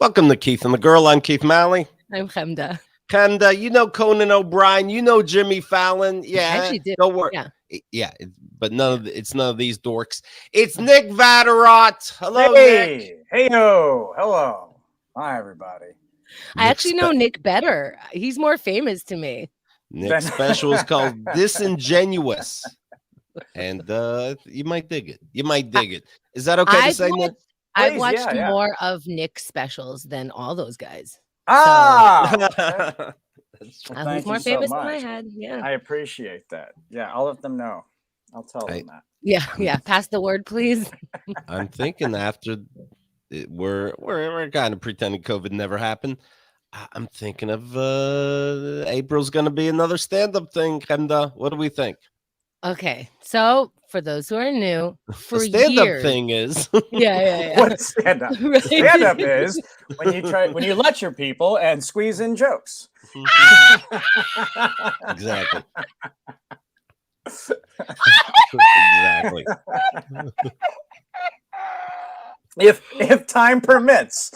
Welcome to Keith and the Girl. I'm Keith Malley. I'm Chemda. And you know Conan O'Brien. You know Jimmy Fallon. I Yeah, actually did. don't worry. Yeah. Yeah, but it's none of these dorks. It's Nick Vatterott. Hello, Nick. Hey, hello. Hi, everybody. I actually know Nick better. He's more famous to me. Nick's special is called Disingenuous. And you might dig it. You might dig it. Is that okay to say, Nick? I've watched more of Nick's specials than all those guys. Ah! Well, he's more famous than I had. Yeah. I appreciate that. Yeah, I'll let them know. I'll tell them that. Yeah. Pass the word, please. I'm thinking after we're kind of pretending COVID never happened. I'm thinking of April's going to be another stand-up thing. Chemda, what do we think? Okay, so for those who are new, for the stand-up years, thing is yeah. What stand-up? Right? Stand-up is when you lecture people and squeeze in jokes. Exactly. Exactly. If time permits.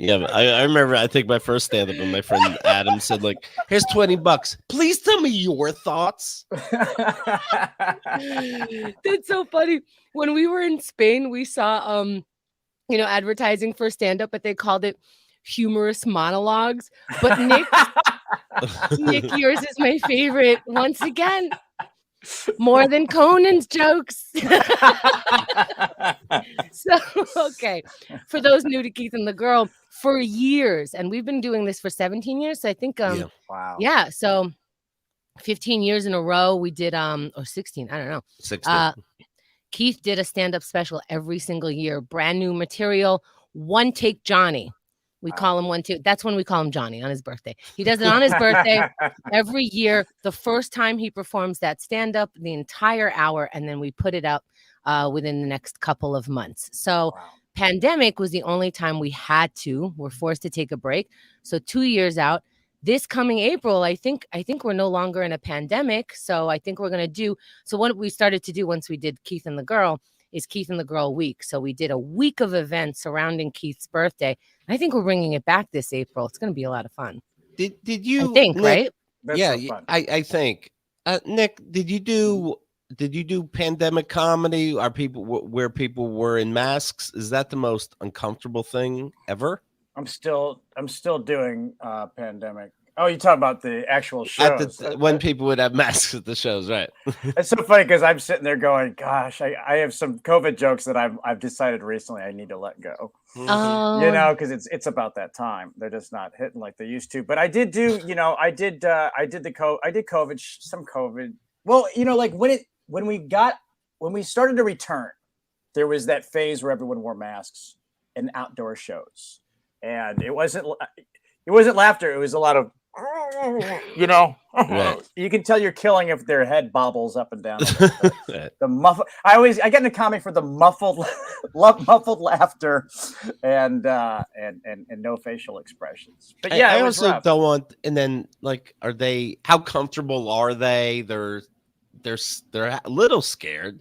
Yeah, I remember. I think my first stand-up, and my friend Adam said, "Like, here's $20. Please tell me your thoughts." That's so funny. When we were in Spain, we saw advertising for stand-up, but they called it humorous monologues. But Nick, yours is my favorite. Once again. More than Conan's jokes. So, okay. For those new to Keith and the Girl, for years, and we've been doing this for 17 years. So I think, wow. Yeah. So 15 years in a row, we did, or 16, I don't know. 16. Keith did a stand-up special every single year, brand new material, One Take Johnny. We call him one, too. That's when we call him Johnny on his birthday. He does it on his birthday every year. The first time he performs that stand-up, the entire hour, and then we put it up within the next couple of months. So pandemic was the only time we're forced to take a break. So 2 years out. This coming April, I think we're no longer in a pandemic. So I think we're going to do. So what we started to do once we did Keith and the Girl is Keith and the Girl Week. So we did a week of events surrounding Keith's birthday. I think we're bringing it back this April. It's going to be a lot of fun. Did you? I think, Nick, right? That's yeah, so fun. I think. Nick, did you do pandemic comedy? Are people where people were in masks? Is that the most uncomfortable thing ever? I'm still doing pandemic. Oh, you talking about the actual shows? When people would have masks at the shows, right? It's so funny because I'm sitting there going, "Gosh, I have some COVID jokes that I've decided recently I need to let go." Because it's about that time. They're just not hitting like they used to. But I did do, I did COVID, some COVID. Well, like when we started to return, there was that phase where everyone wore masks and outdoor shows, and it wasn't laughter. It was a lot of, Right. You can tell you're killing if their head bobbles up and down. The muffled. I get into comedy for the muffled laughter and no facial expressions. But yeah, I also don't want. And then, like, how comfortable are they? They're a little scared.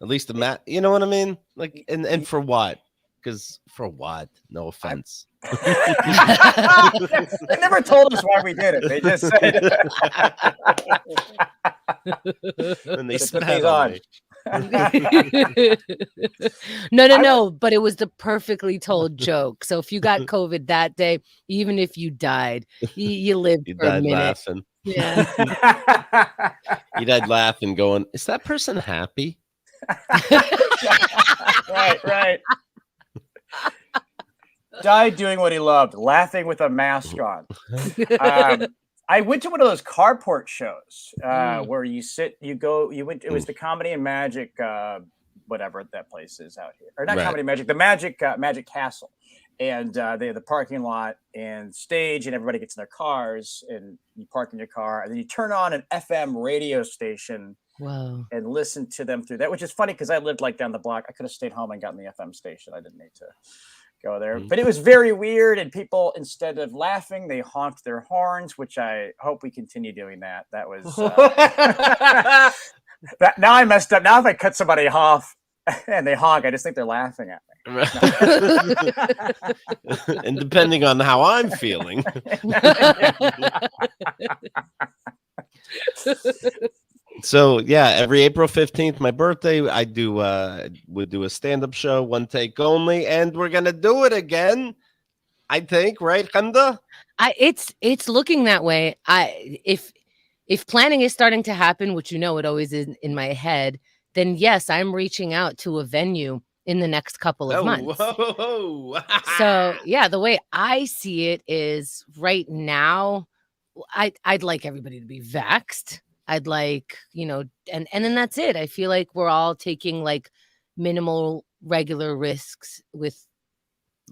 At least you know what I mean? Like, and for what? Because for what? No offense. They never told us why we did it. They just said and they spat on me. No. But it was the perfectly told joke. So if you got COVID that day, even if you died, you lived for a minute. Laughing. Yeah. You died laughing, going, "Is that person happy?" Right. Died doing what he loved, laughing with a mask on. I went to one of those carport shows where you went. It was the Comedy and Magic, whatever that place is out here, or not Comedy and Magic, the Magic Castle, and they have the parking lot and stage, and everybody gets in their cars, and you park in your car, and then you turn on an FM radio station. Wow. And listen to them through that, which is funny because I lived like down the block. I could have stayed home and gotten the FM station. I didn't need to go there. But it was very weird, and people, instead of laughing, they honked their horns, which I hope we continue doing that. That was that. Now I messed up. Now if I cut somebody off and they honk. I just think they're laughing at me. And depending on how I'm feeling. So yeah, every April 15th, my birthday, I do would do a stand-up show, one take only, and we're gonna do it again. I think, right, Khanda? It's looking that way. If planning is starting to happen, which it always is in my head, then yes, I'm reaching out to a venue in the next couple of months. Whoa. So yeah, the way I see it is right now, I'd like everybody to be vaxxed. I'd like, and then that's it. I feel like we're all taking like minimal regular risks with.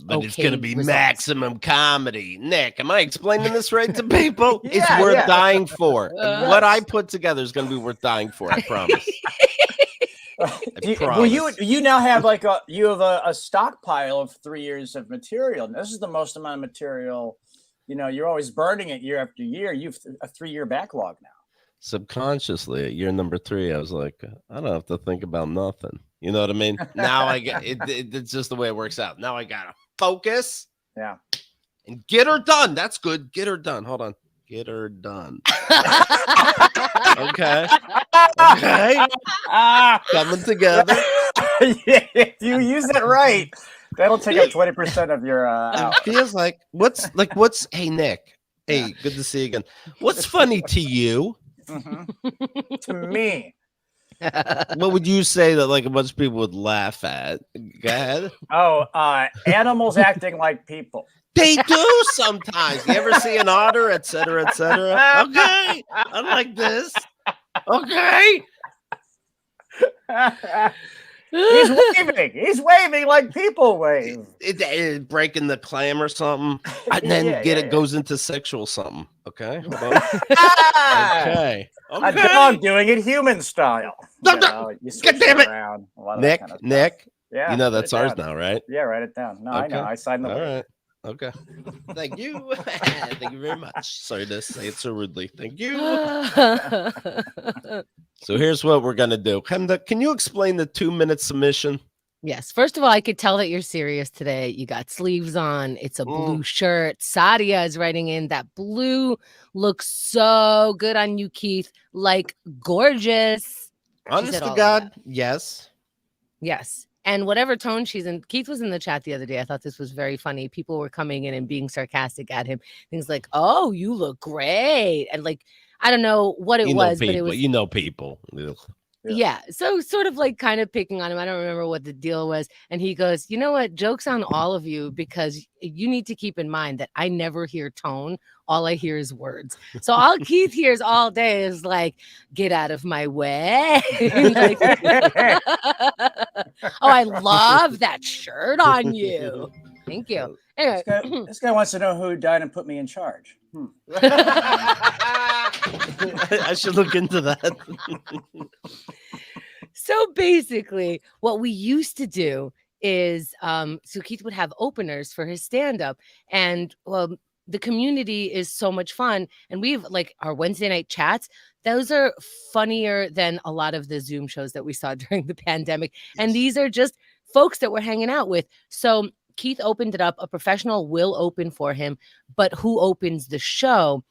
But it's going to be maximum comedy. Nick, am I explaining this right to people? It's worth dying for. What I put together is going to be worth dying for. I promise. Well, you now have like a stockpile of 3 years of material. And this is the most amount of material. You're always burning it year after year. You've a 3-year backlog now. Subconsciously, at year number 3, I was like, I don't have to think about nothing. You know what I mean? Now I get it. It's just the way it works out. Now I gotta focus. Yeah. And get her done. That's good. Get her done. Hold on. Get her done. Okay. Coming together. If you use it right, that'll take up 20% of your. It feels like what's. Hey Nick. Hey, good to see you again. What's funny to you? Mm-hmm. To me. What would you say that like a bunch of people would laugh at? Go ahead. Oh, animals acting like people. They do sometimes. You ever see an otter, et cetera, et cetera? Okay, I like this. Okay. He's waving like people wave. It breaking the clam or something, and then it goes into sexual something. Okay. Okay. A dog doing it human style. God damn it. Around, Nick. Yeah. That's ours now, right? Yeah, write it down. No, okay. I know. I signed the. All right. Okay. Thank you. Thank you very much. Sorry to say it so rudely. Thank you. So here's what we're going to do. Khanda, can you explain the 2-minute submission? Yes. First of all, I could tell that you're serious today. You got sleeves on. It's a blue shirt. Sadia is writing in that blue looks so good on you, Keith. Like gorgeous. Honest to God, yes. Yes. And whatever tone she's in, Keith was in the chat the other day. I thought this was very funny. People were coming in and being sarcastic at him. Things like, oh, you look great. And like, I don't know what it was, but it was. People. Yeah. So sort of like kind of picking on him. I don't remember what the deal was. And he goes, you know what? Joke's on all of you, because you need to keep in mind that I never hear tone. All I hear is words. So all Keith hears all day is like, get out of my way. Like, oh, I love that shirt on you. Thank you. Anyway. This guy wants to know who died and put me in charge. I should look into that. So basically, what we used to do is, so Keith would have openers for his stand-up, and the community is so much fun, and we've like our Wednesday night chats. Those are funnier than a lot of the Zoom shows that we saw during the pandemic, and these are just folks that we're hanging out with. So Keith opened it up. A professional will open for him, but who opens the show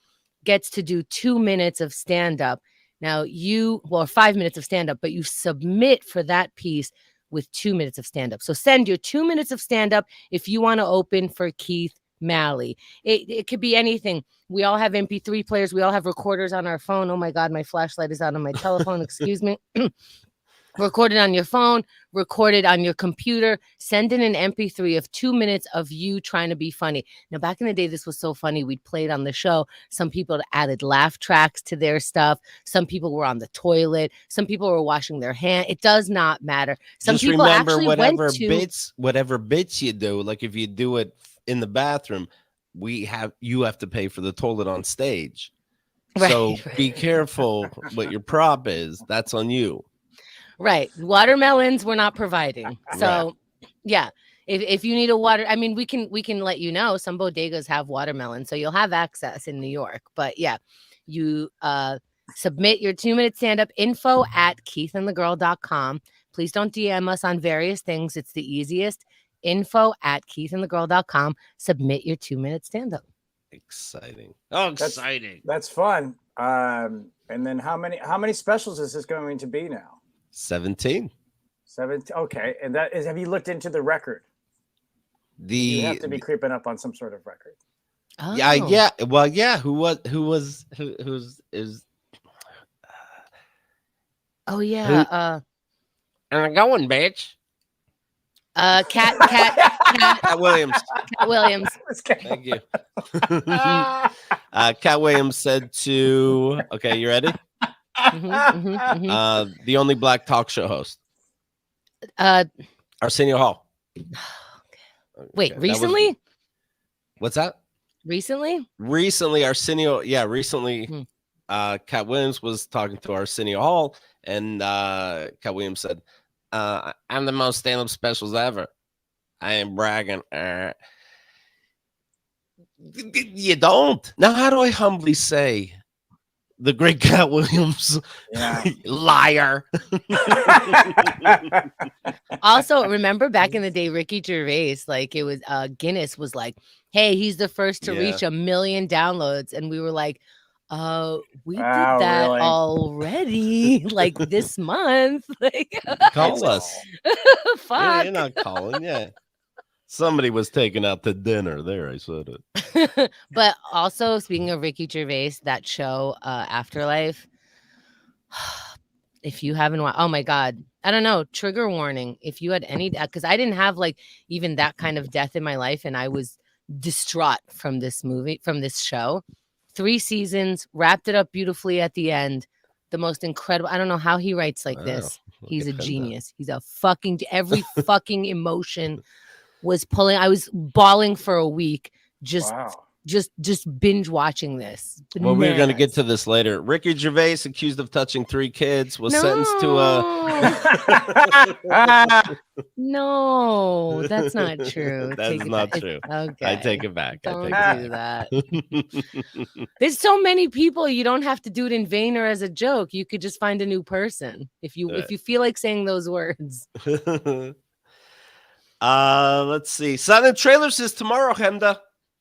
gets to do 2 minutes of stand-up. Now 5 minutes of stand-up, but you submit for that piece with 2 minutes of stand-up. So send your 2 minutes of stand-up if you want to open for Keith Malley. It could be anything. We all have MP3 players. We all have recorders on our phone. Oh my God, my flashlight is out on my telephone. Excuse me. Recorded on your phone, recorded on your computer, send in an MP3 of 2 minutes of you trying to be funny. Now, back in the day, this was so funny. We'd play it on the show. Some people added laugh tracks to their stuff. Some people were on the toilet. Some people were washing their hand. It does not matter. Some Just people remember actually whatever bits you do, like if you do it in the bathroom, you have to pay for the toilet on stage. Right, so be careful what your prop is. That's on you. Right. Watermelons we're not providing. So yeah. If you need a water, I mean, we can let you know. Some bodegas have watermelon, so you'll have access in New York. But yeah, you submit your 2 minute stand-up info@keithandthegirl.com. Please don't DM us on various things. It's the easiest. info@keithandthegirl.com. Submit your 2-minute stand-up. Exciting. Oh, exciting. That's fun. And then how many specials is this going to be now? 17. 17. Okay. And that is, have you looked into the record? You have to be creeping up on some sort of record. Oh. Yeah. Well, yeah. Who's Oh yeah. I'm going, bitch. Cat Williams. Cat Williams. Thank you. Cat Williams said to. Okay, you ready? The only black talk show host. Arsenio Hall. Wait, Okay, recently? What's that? Recently, Arsenio. Yeah, recently. Cat Williams was talking to Arsenio Hall, and Cat Williams said, "I'm the most stand-up specials ever. I am bragging." You don't. Now, how do I humbly say the great Cat Williams? Yeah. Liar. Also, remember back in the day, Ricky Gervais, like it was Guinness was like, "Hey, he's the first to reach 1 million downloads," and we were like, we did that really? already, like this month." Like, Call us. fuck. Yeah, you're not calling. Yeah. Somebody was taken out to dinner. There, I said it. But also, speaking of Ricky Gervais, that show, Afterlife. If you haven't watched, oh my God, I don't know. Trigger warning. If you had any, because I didn't have like even that kind of death in my life, and I was distraught from this show. 3 seasons, wrapped it up beautifully at the end. The most incredible. I don't know how he writes like this. He's a genius. He's a fucking, every fucking emotion was pulling. I was bawling for a week. Just binge watching this. Well, we're going to get to this later. Ricky Gervais, accused of touching 3 kids, was sentenced to a. No, that's not true. That's not true. Okay. I take it back. Don't do that. There's so many people. You don't have to do it in vain or as a joke. You could just find a new person if you feel like saying those words. Let's see. Silent Trailers is tomorrow, Hemda.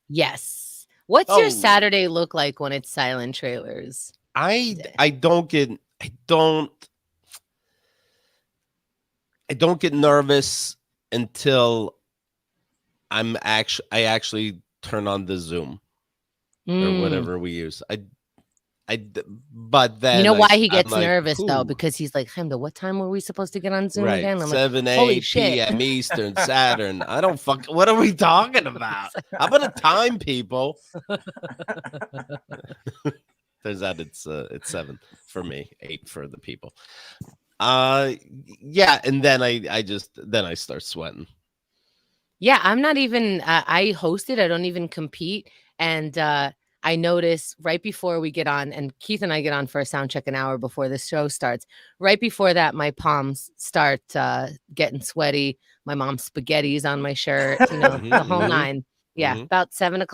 Yes. What's your Saturday look like when it's Silent Trailers? I don't get nervous until I actually turn on the Zoom or whatever we use. But then you know why he gets nervous though, because he's like, Hemda, what time were we supposed to get on Zoom again? I'm 7 8 p.m. Eastern, Saturn. I don't what are we talking about? How about a time, people? Turns out it's 7 for me, 8 for the people. Yeah, and then I start sweating. Yeah, I'm not even I host it, I don't even compete, and I notice right before we get on, and Keith and I get on for a sound check an hour before the show starts. Right before that, my palms start getting sweaty. My mom's spaghetti's on my shirt, the whole nine. Yeah, about 7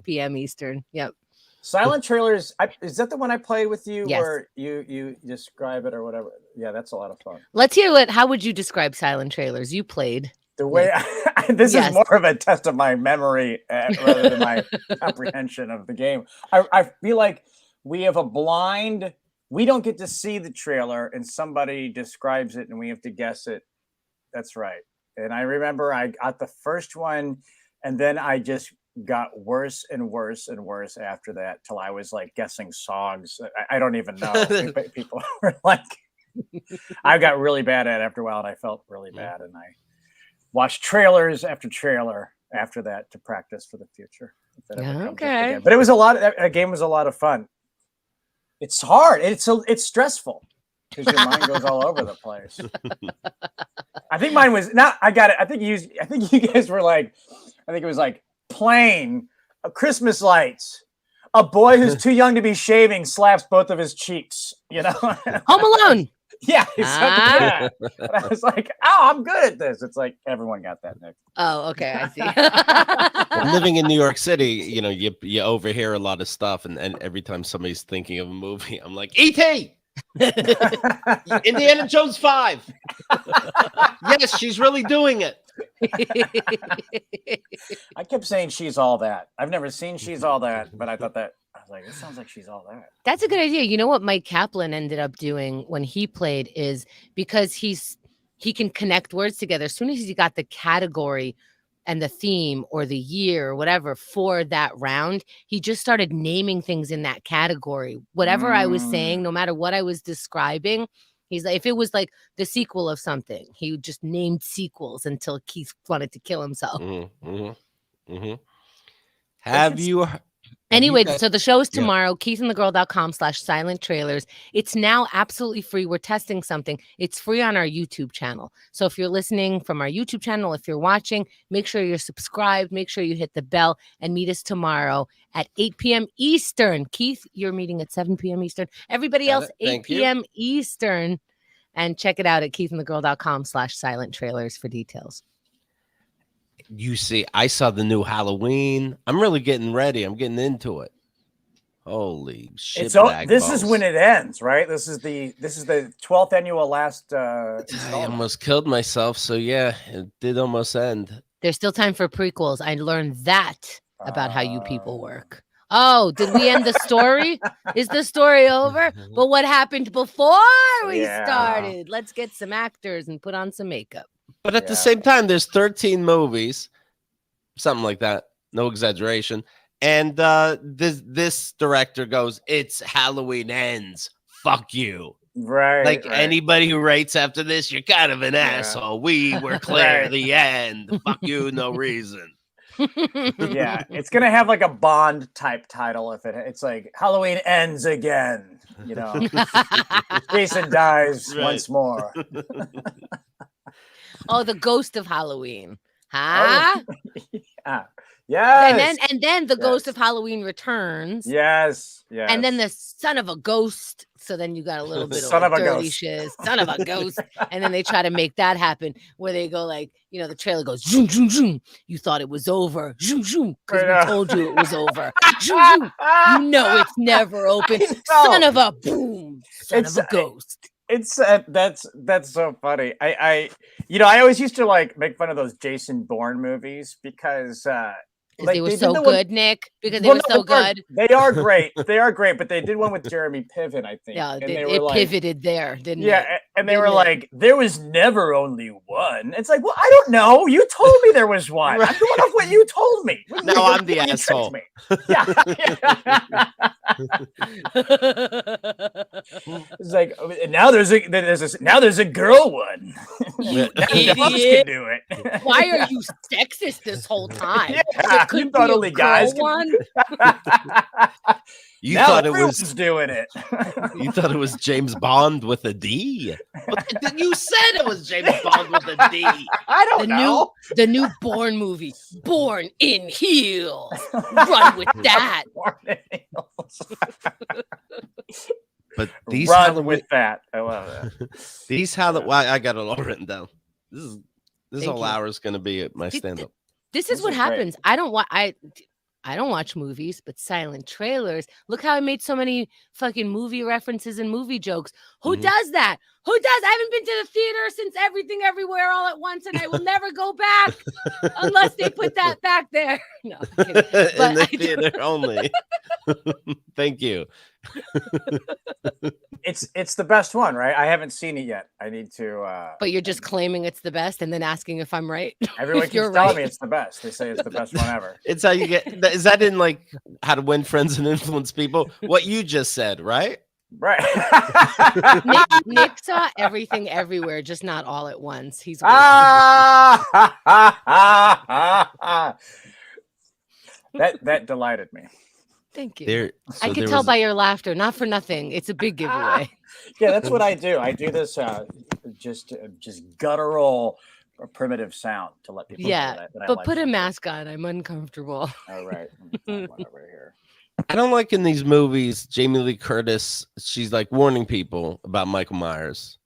p.m. Eastern. Yep. Silent Trailers, is that the one I played with you? Yes. Where you describe it or whatever? Yeah, that's a lot of fun. Let's hear how would you describe Silent Trailers? You played. The way this is more of a test of my memory rather than my comprehension of the game. I feel like we have a blind. We don't get to see the trailer, and somebody describes it, and we have to guess it. That's right. And I remember I got the first one, and then I just got worse and worse and worse after that, till I was like guessing songs. I don't even know. People were like, I got really bad at it after a while, and I felt really bad, and I watched trailers after trailer after that to practice for the future. Okay. But it was that game was a lot of fun. It's hard. It's stressful because your mind goes all over the place. I think mine was not, I got it. I think you guys were like, I think it was like plane, Christmas lights, a boy who's too young to be shaving slaps both of his cheeks, Home Alone. Yeah, like and I was like, "Oh, I'm good at this." It's like everyone got that, Nick. Oh, okay, I see. Living in New York City, you overhear a lot of stuff, and every time somebody's thinking of a movie, I'm like, E.T. Indiana Jones 5. Yes, she's really doing it. I kept saying She's All That. I've never seen She's All That, but I thought that I was like, it sounds like She's All That. That's a good idea. You know what Mike Kaplan ended up doing when he played is because he can connect words together. As soon as he got the category and the theme or the year or whatever for that round, he just started naming things in that category. Whatever I was saying, no matter what I was describing, he's like, if it was like the sequel of something, he just named sequels until Keith wanted to kill himself. Have you? Anyway, so the show is tomorrow, keithandthegirl.com/silent trailers. It's now absolutely free. We're testing something. It's free on our YouTube channel. So if you're listening from our YouTube channel, if you're watching, make sure you're subscribed. Make sure you hit the bell and meet us tomorrow at 8 p.m. Eastern. Keith, you're meeting at 7 p.m. Eastern. Everybody else, 8 p.m. Eastern. And check it out at keithandthegirl.com/silent trailers for details. You see, I saw the new Halloween. I'm really getting ready. I'm getting into it. Holy shit! This is when it ends, right? This is the 12th annual last. I almost killed myself, so yeah, it did almost end. There's still time for prequels. I learned that about how you people work. Oh, did we end the story? Is the story over? But what happened before we started? Let's get some actors and put on some makeup. But at the same time, there's 13 movies, something like that. No exaggeration. And this director goes, "It's Halloween ends. Fuck you." Right. Like anybody who rates after this, you're kind of an asshole. We were clear to the end. Fuck you, no reason. Yeah, it's gonna have like a Bond type title if it's like Halloween ends again. You know, Jason dies once more. Oh, the ghost of Halloween, huh? Yeah. Yes. And then the ghost of Halloween returns. Yes. Yes. And then the son of a ghost. So then you got a little bit of Son of a dirty ghost. shiz, son of a ghost. And then they try to make that happen where they go like, you know, the trailer goes, zoom, zoom, zoom. You thought it was over. Zoom, zoom. Because we told you it was over. Zoom, zoom. You know it's never open. Son of a boom. Son of a ghost. It's that's so funny. I always used to like make fun of those Jason Bourne movies because like, they were so good, Nick. Because they were so good. They are great. They are great. But they did one with Jeremy Piven, I think. Yeah, and it pivoted there, didn't it? Yeah, and they were like, "There was never only one." It's like, well, I don't know. You told me there was one. I'm going off what you told me. Now I'm the asshole. It's like now there's a girl one. You idiot. Can do it. Why are you sexist this whole time? Yeah, you thought only guys one. You thought it was doing it. You thought it was James Bond with a D. You said it was James Bond with a D. I don't know. The new Bourne movie, Born in Heels. Run with that. But these Run with that. I love that. These Halloween. I got it all written down. This whole hour is going to be at my stand-up. This is what happens. I don't watch movies, but silent trailers. Look how I made so many fucking movie references and movie jokes. Who does that? Who does? I haven't been to the theater since Everything Everywhere All at Once, and I will never go back unless they put that back there. No, I'm kidding. In the theater only. Thank you. It's the best one, right? I haven't seen it yet. I need to. But you're just claiming it's the best and then asking if I'm right. Everyone keeps telling me it's the best. They say it's the best one ever. It's how you get. Is that in like How to Win Friends and Influence People? What you just said, right? Right. Nick saw Everything Everywhere, just not all at once. He's that delighted me. Thank you. I could tell by your laughter. Not for nothing. It's a big giveaway. Yeah, that's what I do. I do this just guttural or primitive sound to let people know that but like put a mask on. I'm uncomfortable. All right. One over here. I don't like in these movies, Jamie Lee Curtis, she's like warning people about Michael Myers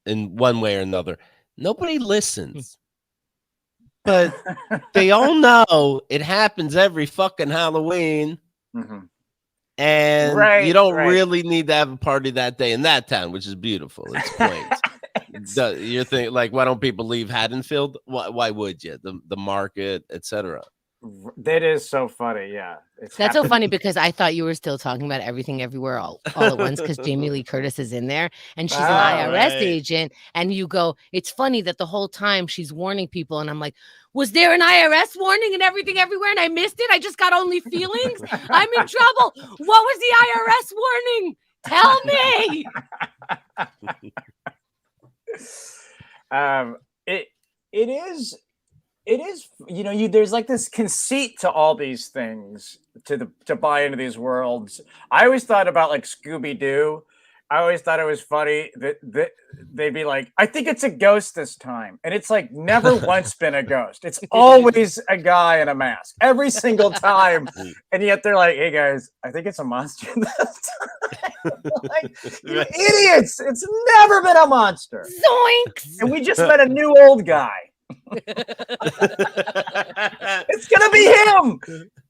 in one way or another. Nobody listens. But they all know it happens every fucking Halloween. Mm-hmm. and Right, you don't right. really need to have a party that day in that town, which is beautiful. It's quaint. You're thinking like, why don't people leave Haddonfield? Why would you? The market, etc. That is so funny. Yeah, That's so funny because I thought you were still talking about Everything Everywhere all at once because Jamie Lee Curtis is in there and she's an IRS agent. And you go, it's funny that the whole time she's warning people. And I'm like, was there an IRS warning in Everything Everywhere and I missed it? I just got only feelings. I'm in trouble. What was the IRS warning? Tell me. It is, you know, there's like this conceit to all these things to buy into these worlds. I always thought about like Scooby-Doo. I always thought it was funny that they'd be like, I think it's a ghost this time. And it's like never once been a ghost. It's always a guy in a mask every single time. And yet they're like, hey guys, I think it's a monster this time. Like, you idiots. It's never been a monster. Zoinks. And we just met a new old guy. It's gonna be him,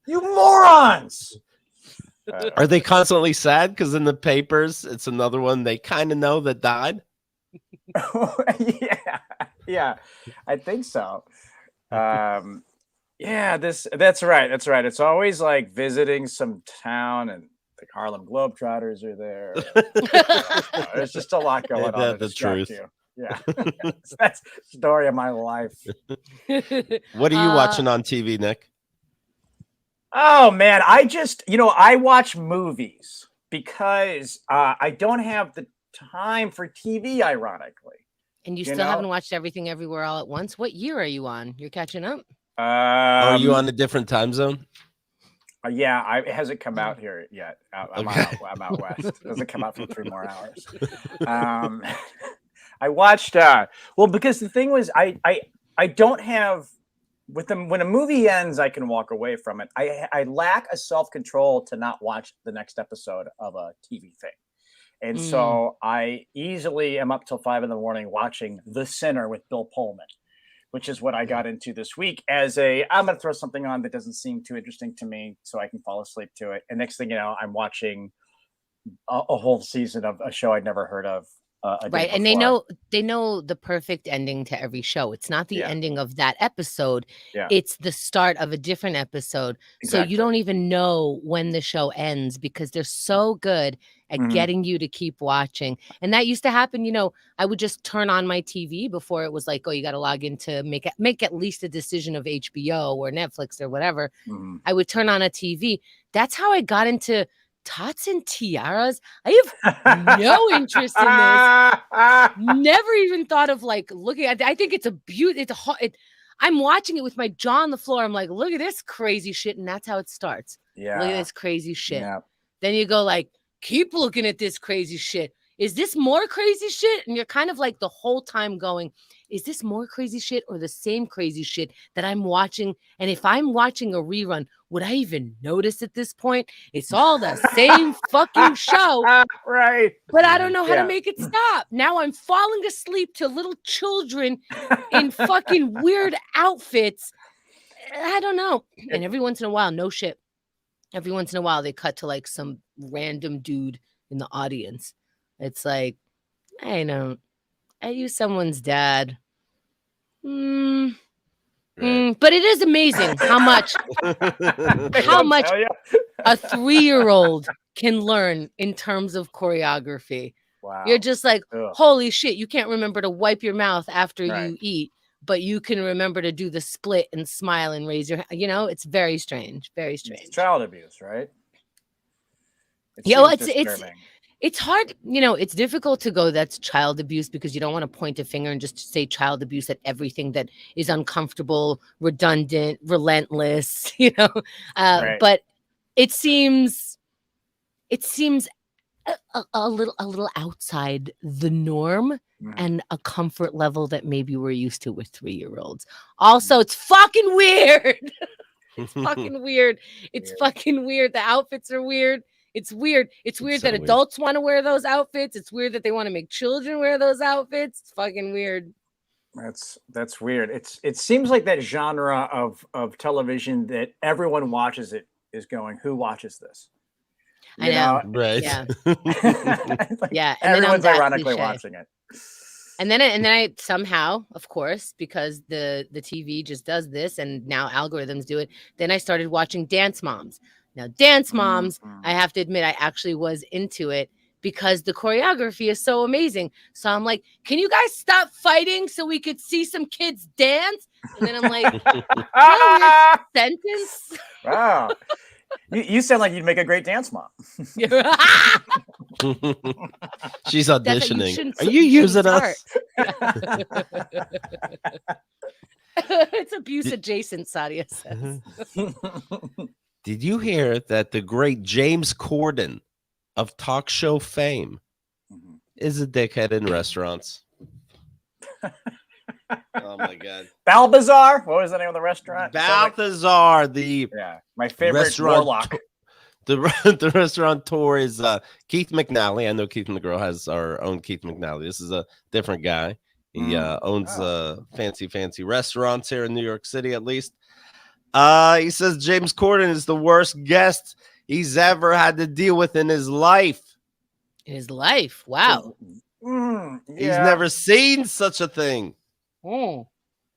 you morons. Are they constantly sad because in the papers it's another one they kind of know that died? yeah, I think so. Yeah, that's right. It's always like visiting some town and the Harlem Globetrotters are there. There's just a lot going on. The truth. You. Yeah, that's the story of my life. What are you watching on TV, Nick? Oh man, I watch movies because I don't have the time for TV, ironically. And you still haven't watched Everything Everywhere all at once? What year are you on? You're catching up? Are you on a different time zone? Yeah, it hasn't come out here yet. I'm out west. It doesn't come out for 3 more hours. I watched because the thing was I don't have with them when a movie ends I can walk away from it. I lack a self-control to not watch the next episode of a TV thing. And so I easily am up till 5 a.m. watching The Sinner with Bill Pullman, which is what I got into this week I'm going to throw something on that doesn't seem too interesting to me so I can fall asleep to it. And next thing you know, I'm watching a whole season of a show I'd never heard of. Right. And they know the perfect ending to every show. It's not the ending of that episode. Yeah. It's the start of a different episode. Exactly. So you don't even know when the show ends because they're so good at getting you to keep watching. And that used to happen. You know, I would just turn on my TV before it was like, oh, you got to log in to make at least a decision of HBO or Netflix or whatever. I would turn on a TV. That's how I got into Tots and Tiaras. I have no interest in this. Never even thought of like looking at. I think it's a beauty. I'm watching it with my jaw on the floor. I'm like, look at this crazy shit, and that's how it starts. Yeah, look at this crazy shit. Yeah. Then you go like, keep looking at this crazy shit. Is this more crazy shit? And you're kind of like the whole time going, is this more crazy shit or the same crazy shit that I'm watching? And if I'm watching a rerun, would I even notice at this point? It's all the same fucking show. Right. But I don't know how to make it stop. Now I'm falling asleep to little children in fucking weird outfits. I don't know. And every once in a while, no shit. Every once in a while, they cut to like some random dude in the audience. It's like, are you someone's dad? Right. But it is amazing how much a 3-year-old can learn in terms of choreography. Wow. You're just like, holy shit, you can't remember to wipe your mouth after you eat, but you can remember to do the split and smile and raise your, it's very strange, very strange. It's child abuse, right? It's hard, it's difficult to go that's child abuse because you don't want to point a finger and just say child abuse at everything that is uncomfortable, redundant, relentless, right. But it seems a little outside the norm and a comfort level that maybe we're used to with 3-year-olds. Also, it's fucking weird. It's fucking weird. It's fucking weird. The outfits are weird. It's weird. It's weird that adults want to wear those outfits. It's weird that they want to make children wear those outfits. It's fucking weird. That's weird. It seems like that genre of television that everyone watches it is going, who watches this? I know. Right. Yeah. Like, Yeah. And then I'm everyone's that ironically cliche. watching it. And then I somehow, of course, because the TV just does this and now algorithms do it, then I started watching Dance Moms. Now, Dance Moms, I have to admit, I actually was into it because the choreography is so amazing. So I'm like, can you guys stop fighting so we could see some kids dance? And then I'm like, weird sentence. Wow. You sound like you'd make a great dance mom. She's That's it, auditioning. Are shouldn't you using start. us? It's abuse adjacent, Sadia says. Did you hear that the great James Corden of talk show fame is a dickhead in restaurants? Oh my God. Balthazar? What was the name of the restaurant? Balthazar, the my favorite restaurant warlock. the restaurateur is Keith McNally. I know Keith McGraw has our own Keith McNally. This is a different guy. He owns fancy restaurants here in New York City, at least. He says James Corden is the worst guest he's ever had to deal with in his life. In his life. Wow. He's never seen such a thing.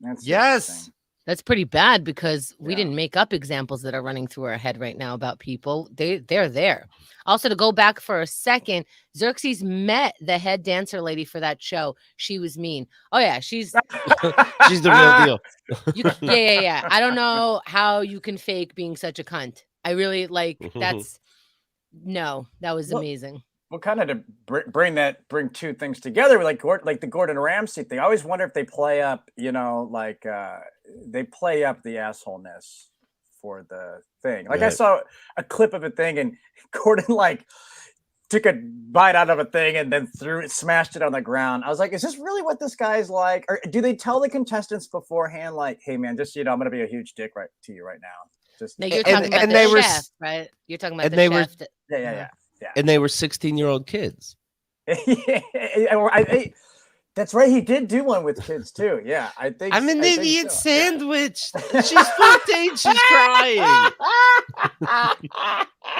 That's yes. That's pretty bad because we didn't make up examples that are running through our head right now about people. They're there. Also, to go back for a second, Xerxes met the head dancer lady for that show. She was mean. Oh yeah, she's she's the real deal. Yeah. I don't know how you can fake being such a cunt. I really like that was amazing. Well, kind of to bring two things together, like the Gordon Ramsay thing. I always wonder if they play up, they play up the assholeness for the thing. Like I saw a clip of a thing, and Gordon took a bite out of a thing and then smashed it on the ground. I was like, is this really what this guy's like? Or do they tell the contestants beforehand, like, hey man, just I'm gonna be a huge dick to you right now. Just now you're talking about the chef, right? You're talking about the chef. Yeah. And they were 16-year-old kids. That's right. He did do one with kids too. Yeah, I think. I'm an idiot sandwich. Yeah. She's 14. She's crying.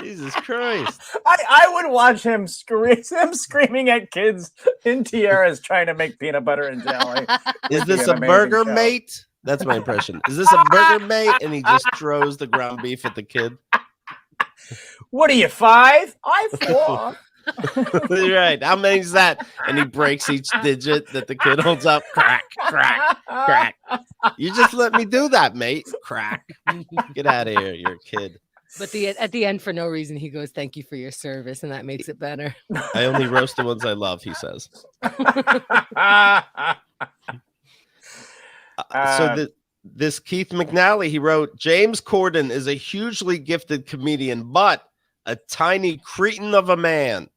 Jesus Christ! I would watch him screaming at kids in tiaras trying to make peanut butter and jelly. Is this a burger mate? That's my impression. Is this a burger mate? And he just throws the ground beef at the kid. What are you, 5? I'm 4. You're right. How many is that? And he breaks each digit that the kid holds up. Crack, crack, crack. You just let me do that, mate. Crack. Get out of here. You're a kid. But at the end, for no reason, he goes, "Thank you for your service," and that makes it better. I only roast the ones I love, he says. This Keith McNally, he wrote, James Corden is a hugely gifted comedian, but a tiny cretin of a man.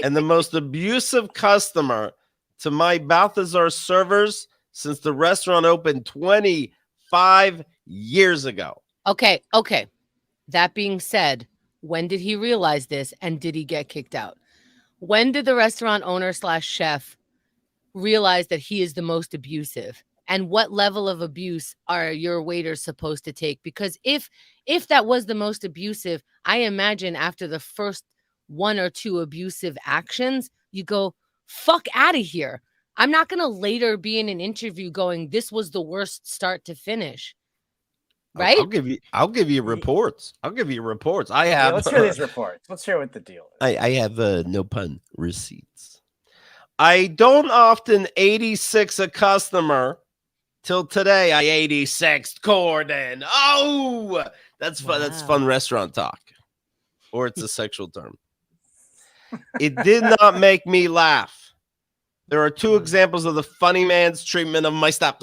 And the most abusive customer to my Balthazar servers since the restaurant opened 25 years ago. Okay. That being said, when did he realize this and did he get kicked out? When did the restaurant owner / chef realize that he is the most abusive? And what level of abuse are your waiters supposed to take? Because if that was the most abusive, I imagine after the first 1 or 2 abusive actions, you go, fuck out of here. I'm not going to later be in an interview going, this was the worst start to finish. Right? I'll give you reports. I have. Let's hear these reports. Let's hear what the deal is. I have no pun receipts. I don't often 86 a customer. Till today, I 86'd Corden. Oh, that's fun. Wow. That's fun restaurant talk, or it's a sexual term. It did not make me laugh. There are 2 examples of the funny man's treatment of my staff.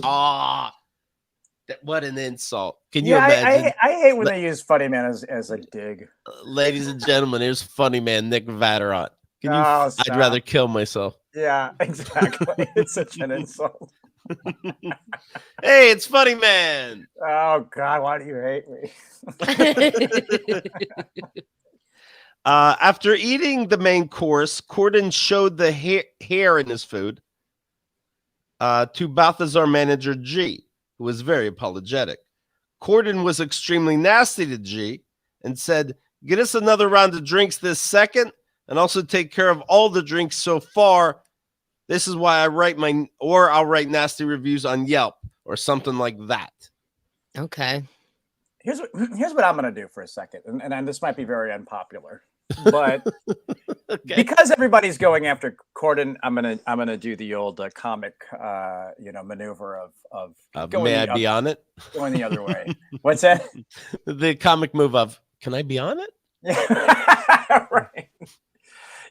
What an insult! Can you imagine? I hate when they use funny man as a dig. Ladies and gentlemen, here's funny man Nick Vatterott. I'd rather kill myself. Yeah, exactly. It's such an insult. Hey, it's funny man. Oh God, why do you hate me? After eating the main course, Corden showed the hair in his food to Balthazar manager G, who was very apologetic. Corden was extremely nasty to G and said, Get us another round of drinks this second, and also take care of all the drinks so far. This is why I'll write nasty reviews on Yelp or something like that. Okay. Here's what I'm going to do for a second, and this might be very unpopular, but Okay. because everybody's going after Corden, I'm gonna do the old comic, maneuver of may I be on it? Going the other way. What's that? The comic move of, can I be on it? Right.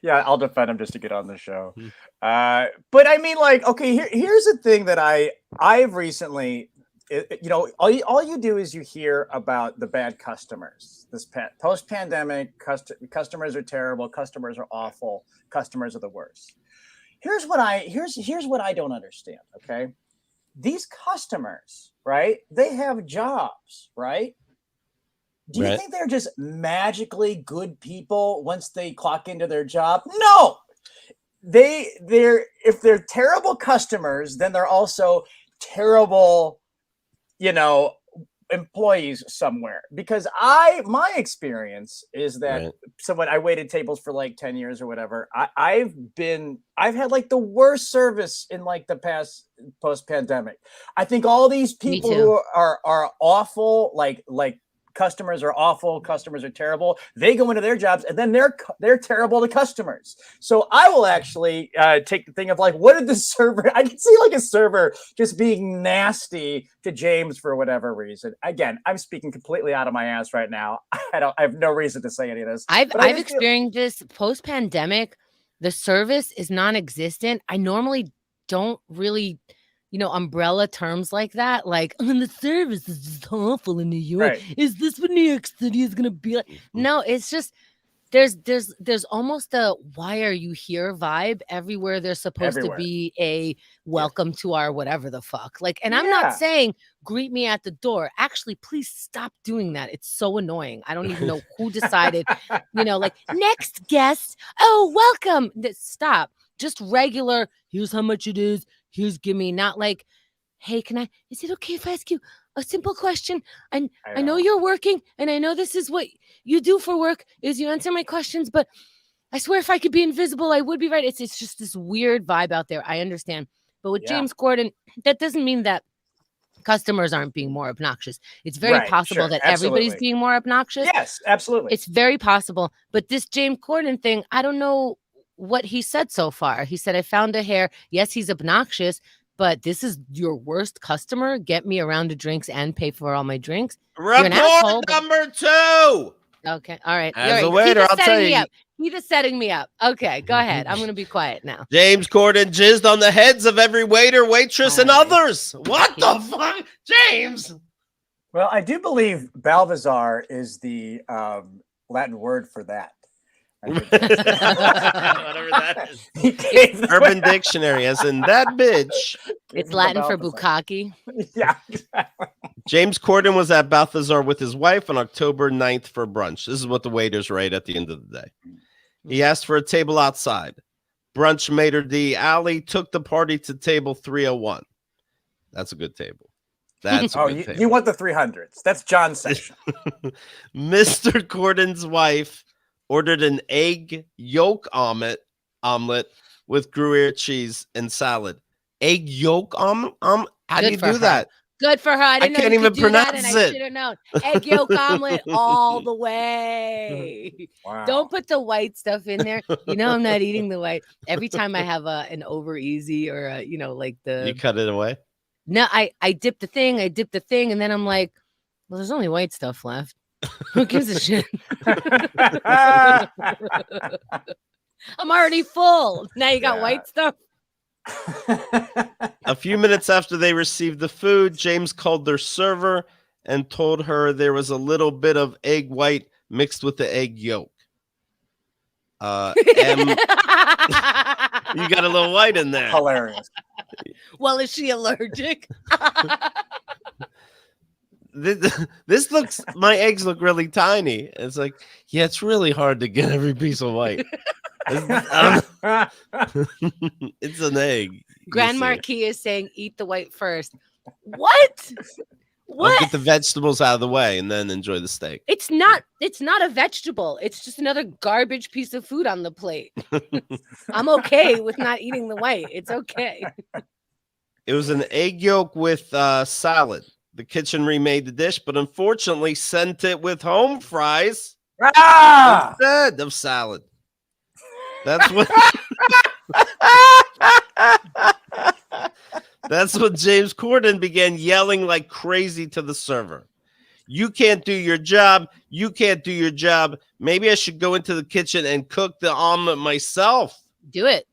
Yeah, I'll defend him just to get on the show. But I mean, like, okay, here's the thing that I've recently, all you do is you hear about the bad customers. This post-pandemic, customers are terrible, customers are awful, customers are the worst. Here's what I don't understand. Okay, these customers, right? They have jobs, right? Do you think they're just magically good people once they clock into their job? No, if they're terrible customers, then they're also terrible, employees somewhere. Because my experience is that when I waited tables for like 10 years or whatever, I've had like the worst service in like the past post-pandemic. I think all these people who are awful, like customers are awful, customers are terrible. They go into their jobs and then they're terrible to customers. So I will actually take the thing of like, what did the server? I can see like a server just being nasty to James for whatever reason. Again, I'm speaking completely out of my ass right now. I have no reason to say any of this. I've experienced this post-pandemic. The service is non-existent. I normally don't really umbrella terms like that, like, the service is just awful in New York. Right. Is this what New York City is gonna be like? No, it's just there's almost a why are you here vibe everywhere. There's supposed to be a welcome to our whatever the fuck. Like, and I'm not saying greet me at the door. Actually, please stop doing that. It's so annoying. I don't even know who decided, like, next guest. Oh, welcome. Stop. Just regular, here's how much it is. Here's gimme, not like, hey, is it okay if I ask you a simple question? And I know you're working and I know this is what you do for work is you answer my questions, but I swear if I could be invisible, I would be right. It's just this weird vibe out there. I understand. But with James Corden, that doesn't mean that customers aren't being more obnoxious. It's very possible that everybody's being more obnoxious. Yes, absolutely. It's very possible. But this James Corden thing, I don't know what he said so far. He said, I found a hair. Yes, he's obnoxious, but this is your worst customer. Get me a round of drinks and pay for all my drinks. Report number 2. Okay. All right. As a waiter, I'll tell you. He's just setting me up. Okay. Go ahead. I'm going to be quiet now. James Corden jizzed on the heads of every waiter, waitress, and others. What the fuck? James. Well, I do believe Balthazar is the Latin word for that. Whatever that is. Urban Dictionary, as in that bitch. It's Latin for bukkake. Yeah, exactly. James Corden was at Balthazar with his wife on October 9th for brunch. This is what the waiters rate at the end of the day. He asked for a table outside. Brunch maitre d' Allie took the party to table 301. That's a good table. That's a good table. You want the 300s. That's John's section. Mr. Corden's wife ordered an egg yolk omelet with Gruyere cheese and salad. Egg yolk omelet? How do you do that? Good for her. I can't even pronounce it. I should have known. Egg yolk omelet all the way. Wow. Don't put the white stuff in there. I'm not eating the white. Every time I have an over easy or like the. You cut it away? No, I dip the thing, and then I'm like, well, there's only white stuff left. Who gives a shit? I'm already full. Now you got white stuff. A few minutes after they received the food, James called their server and told her there was a little bit of egg white mixed with the egg yolk. You got a little white in there. Hilarious. Well, is she allergic? This looks, my eggs look really tiny. It's like, yeah, it's really hard to get every piece of white. It's an egg. Grand Marquis is saying, eat the white first. What? What? I'll get the vegetables out of the way and then enjoy the steak. It's not a vegetable. It's just another garbage piece of food on the plate. I'm okay with not eating the white. It's okay. It was an egg yolk with salad. The kitchen remade the dish, but unfortunately sent it with home fries instead of salad. That's what That's when James Corden began yelling like crazy to the server. You can't do your job. You can't do your job. Maybe I should go into the kitchen and cook the omelet myself. Do it.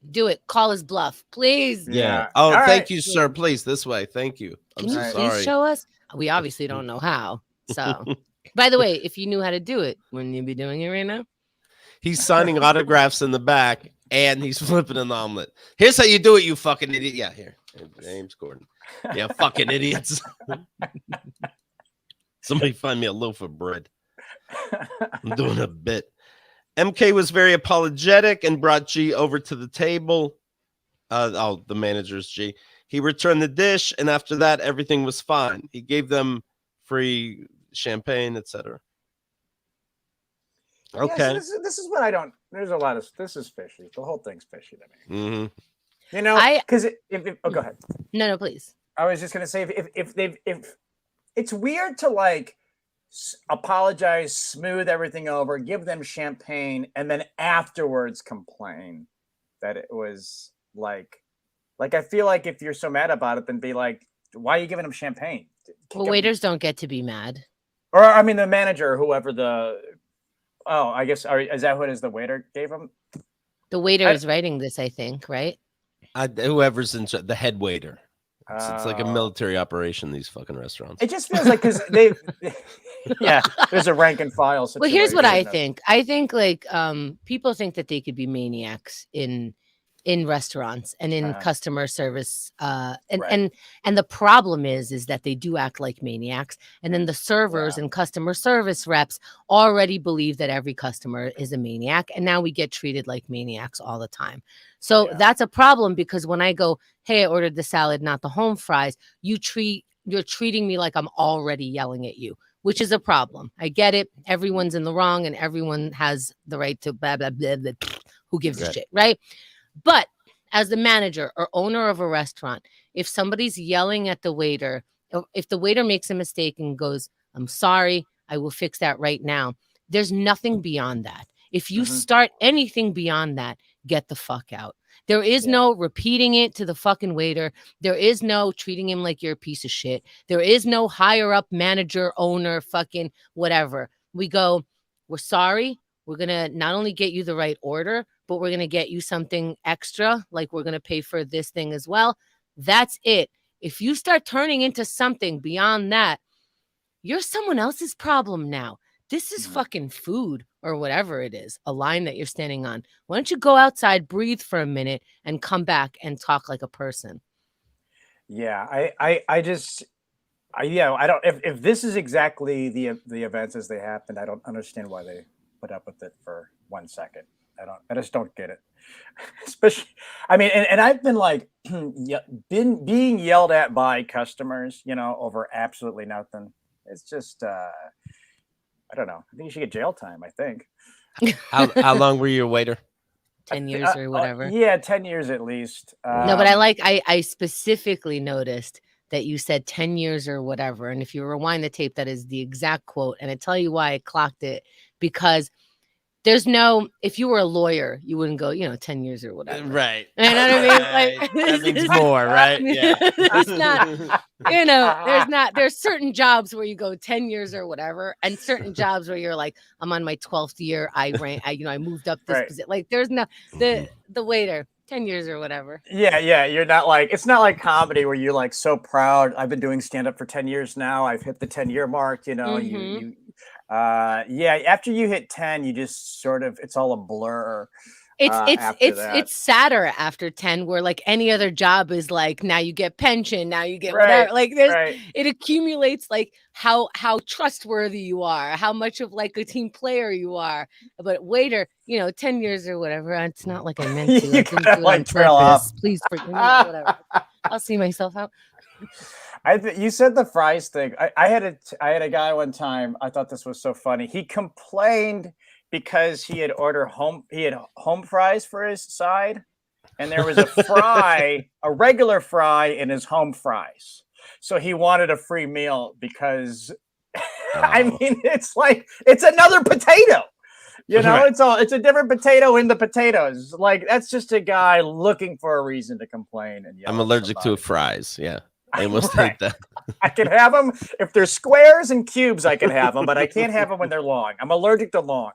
Call his bluff, please. Yeah. Oh, All thank right. you, sir. Please, this way. Thank you. I'm Can so you sorry. please show us? We obviously don't know how. So, by the way, if you knew how to do it, wouldn't you be doing it right now? He's signing autographs in the back, and he's flipping an omelet. Here's how you do it, you fucking idiot. Yeah, here. James Corden. Yeah, fucking idiots. Somebody find me a loaf of bread. I'm doing a bit. MK was very apologetic and brought G over to the table. The manager's G. He returned the dish, and after that, everything was fine. He gave them free champagne, etc. Okay. Yeah, so this is what I don't. There's a lot of. This is fishy. The whole thing's fishy to me. Mm-hmm. You know, because oh, go ahead. No, please. I was just gonna say if it's weird to like apologize, smooth everything over, give them champagne, and then afterwards complain that it was like I feel like if you're so mad about it, then be like, why are you giving them champagne? Well, waiters don't get to be mad. Or I mean, the manager, whoever the. Oh, I guess is that what is the waiter gave him? The waiter is writing this, I think, right? Whoever's in the head waiter. It's like a military operation, these fucking restaurants. It just feels like because they yeah, there's a rank and file situation. Well, here's what I think. I think like people think that they could be maniacs in restaurants and in customer service. And the problem is that they do act like maniacs. And then the servers and customer service reps already believe that every customer is a maniac. And now we get treated like maniacs all the time. So that's a problem because when I go, hey, I ordered the salad, not the home fries, you're treating me like I'm already yelling at you, which is a problem. I get it. Everyone's in the wrong and everyone has the right to blah, blah, blah, blah. Who gives a shit, right? But as the manager or owner of a restaurant, if somebody's yelling at the waiter, if the waiter makes a mistake and goes, I'm sorry, I will fix that right now. There's nothing beyond that. If you start anything beyond that, get the fuck out. There is no repeating it to the fucking waiter. There is no treating him like you're a piece of shit. There is no higher up manager, owner, fucking whatever. We go, we're sorry. We're going to not only get you the right order, but we're going to get you something extra. Like we're going to pay for this thing as well. That's it. If you start turning into something beyond that, you're someone else's problem now. This is fucking food or whatever it is, a line that you're standing on. Why don't you go outside, breathe for a minute and come back and talk like a person? Yeah, I don't, if this is exactly the events as they happened, I don't understand why they put up with it for 1 second. I just don't get it. Especially, I mean, and I've been like, being yelled at by customers, over absolutely nothing. It's just, I don't know. I think you should get jail time, I think. How long were you a waiter? 10 years or whatever. Yeah, 10 years at least. No, but I specifically noticed that you said 10 years or whatever. And if you rewind the tape, that is the exact quote. And I tell you why I clocked it, because there's no, if you were a lawyer, you wouldn't go, 10 years or whatever. Right. You know what I mean? Like, that means more, right? Yeah. It's not, there's certain jobs where you go 10 years or whatever, and certain jobs where you're like, I'm on my 12th year. I moved up this position. Like there's no, the waiter, 10 years or whatever. Yeah. You're not like, it's not like comedy where you're like so proud. I've been doing stand up for 10 years now. I've hit the 10-year mark, after you hit 10, you just sort of, it's all a blur. It's sadder after 10, where like any other job is like, now you get pension, now you get whatever. Like it accumulates like how trustworthy you are, how much of like a team player you are. But waiter, 10 years or whatever. It's not like I meant to. You gotta like trail off. Please forgive me. Whatever. I'll see myself out. You said the fries thing. I had a guy one time. I thought this was so funny. He complained because he had home fries for his side, and there was a regular fry in his home fries. So he wanted a free meal because I mean it's another potato. You know, right. It's a different potato in the potatoes. Like, that's just a guy looking for a reason to complain. And I'm allergic to fries. Yeah, I almost hate that. I can have them if they're squares and cubes. I can have them, but I can't have them when they're long. I'm allergic to long.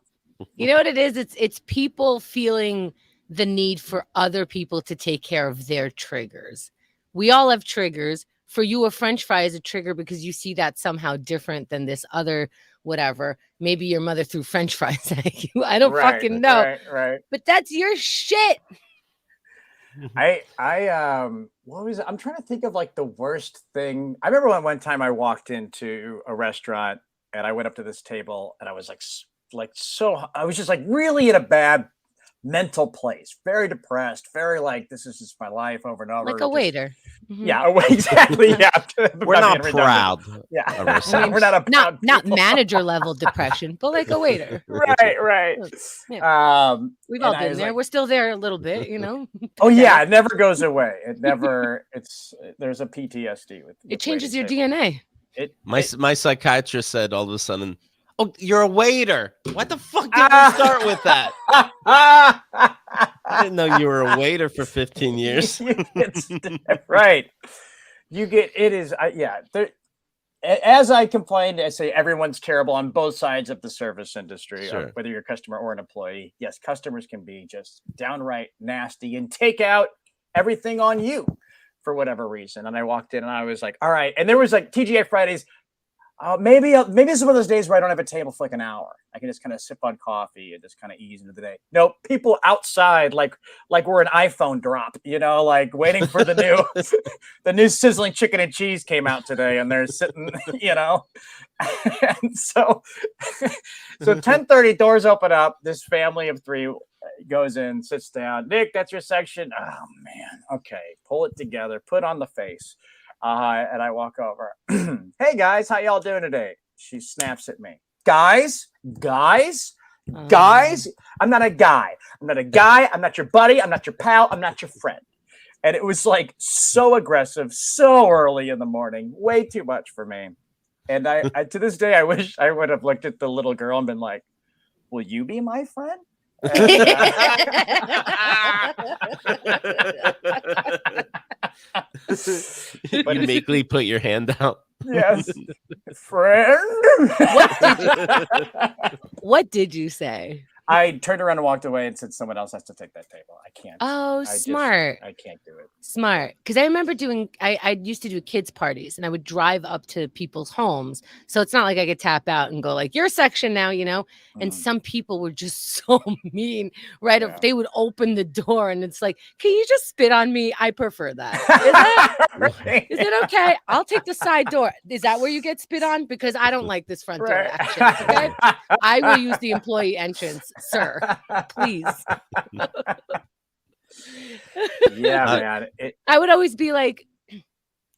You know what it is? It's people feeling the need for other people to take care of their triggers. We all have triggers. For you, a French fry is a trigger because you see that somehow different than this other whatever. Maybe your mother threw French fries at you. I don't fucking know. Right. But that's your shit. What was it? I'm trying to think of like the worst thing. I remember one time I walked into a restaurant and I went up to this table and I was I was just like really in a bad mental place, very depressed, very like this is just my life over and over. Like a waiter. Yeah, exactly. Yeah, we're not proud. Yeah, we're not a proud not manager level depression, but like a waiter. Right. Yeah. We've all been there. We're still there a little bit, you know. Oh yeah, it never goes away. It never. There's a PTSD with it changes your DNA. My psychiatrist said all of a sudden, "Oh, you're a waiter. What the fuck did we start with that?" I didn't know you were a waiter for 15 years. Right. As I complained, I say everyone's terrible on both sides of the service industry, sure. Whether you're a customer or an employee. Yes, customers can be just downright nasty and take out everything on you for whatever reason. And I walked in and I was like, all right. And there was like TGI Fridays. Maybe this is one of those days where I don't have a table for like an hour. I can just kind of sip on coffee and just kind of ease into the day. No, people outside like we're an iPhone drop, you know, like waiting for the new sizzling chicken and cheese came out today, and they're sitting, you know. And so 10:30, doors open up. This family of three goes in, sits down. Nick, that's your section. Oh man, okay, pull it together, put on the face. And I walk over. Hey guys, how y'all doing today? She snaps at me. Guys. I'm not a guy. I'm not your buddy. I'm not your pal. I'm not your friend. And it was like so aggressive, so early in the morning, way too much for me. And I to this day, I wish I would have looked at the little girl and been like, "Will you be my friend?" But you meekly put your hand out. Yes, friend. What did you say? I turned around and walked away and said, "Someone else has to take that table. I can't." Oh, smart. I can't do it. Smart. Because I remember I used to do kids parties and I would drive up to people's homes. So it's not like I could tap out and go like, your section now, you know? And some people were just so mean, right? Yeah. They would open the door and it's like, can you just spit on me? I prefer that. Is it okay? I'll take the side door. Is that where you get spit on? Because I don't like this front door action. Okay? I will use the employee entrance. Sir, please. Yeah, man. I would always be like,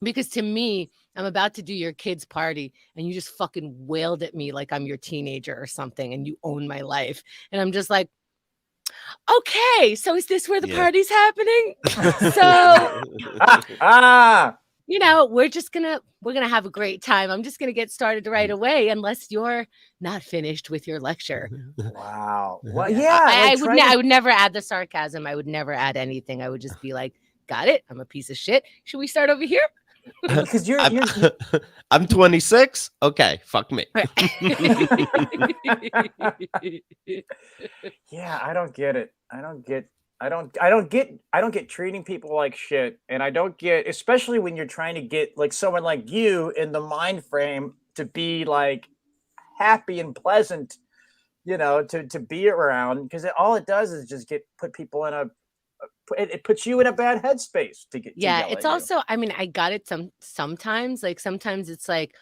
because to me, I'm about to do your kid's party and you just fucking wailed at me like I'm your teenager or something and you own my life. And I'm just like, okay, so is this where the party's happening? So you know, we're gonna have a great time. I'm just gonna get started right away, unless you're not finished with your lecture. Wow. Well, yeah. I would never add the sarcasm. I would never add anything. I would just be like, got it. I'm a piece of shit. Should we start over here? Because I'm 26. Okay, fuck me. Yeah, I don't get it. I don't get treating people like shit, and I don't get, especially when you're trying to get like someone like you in the mind frame to be like happy and pleasant, you know, to be around, because all it does is just put people in it puts you in a bad headspace to get. Yeah, it's also, I mean, I got it sometimes. Like sometimes it's like,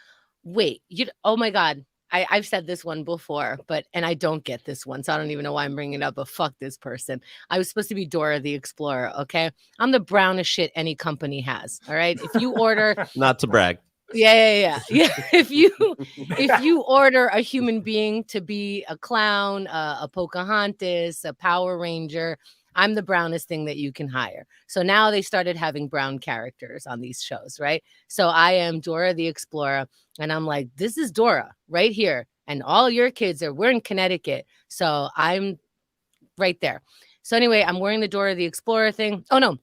wait, oh my God, I've said this one before, and I don't get this one, so I don't even know why I'm bringing it up, but fuck this person. I was supposed to be Dora the Explorer, okay? I'm the brownest shit any company has, all right? If you order... Not to brag. Yeah. If you order a human being to be a clown, a Pocahontas, a Power Ranger, I'm the brownest thing that you can hire. So now they started having brown characters on these shows, right? So I am Dora the Explorer, and I'm like, this is Dora right here. And all your kids we're in Connecticut. So I'm right there. So anyway, I'm wearing the Dora the Explorer thing. Oh, no.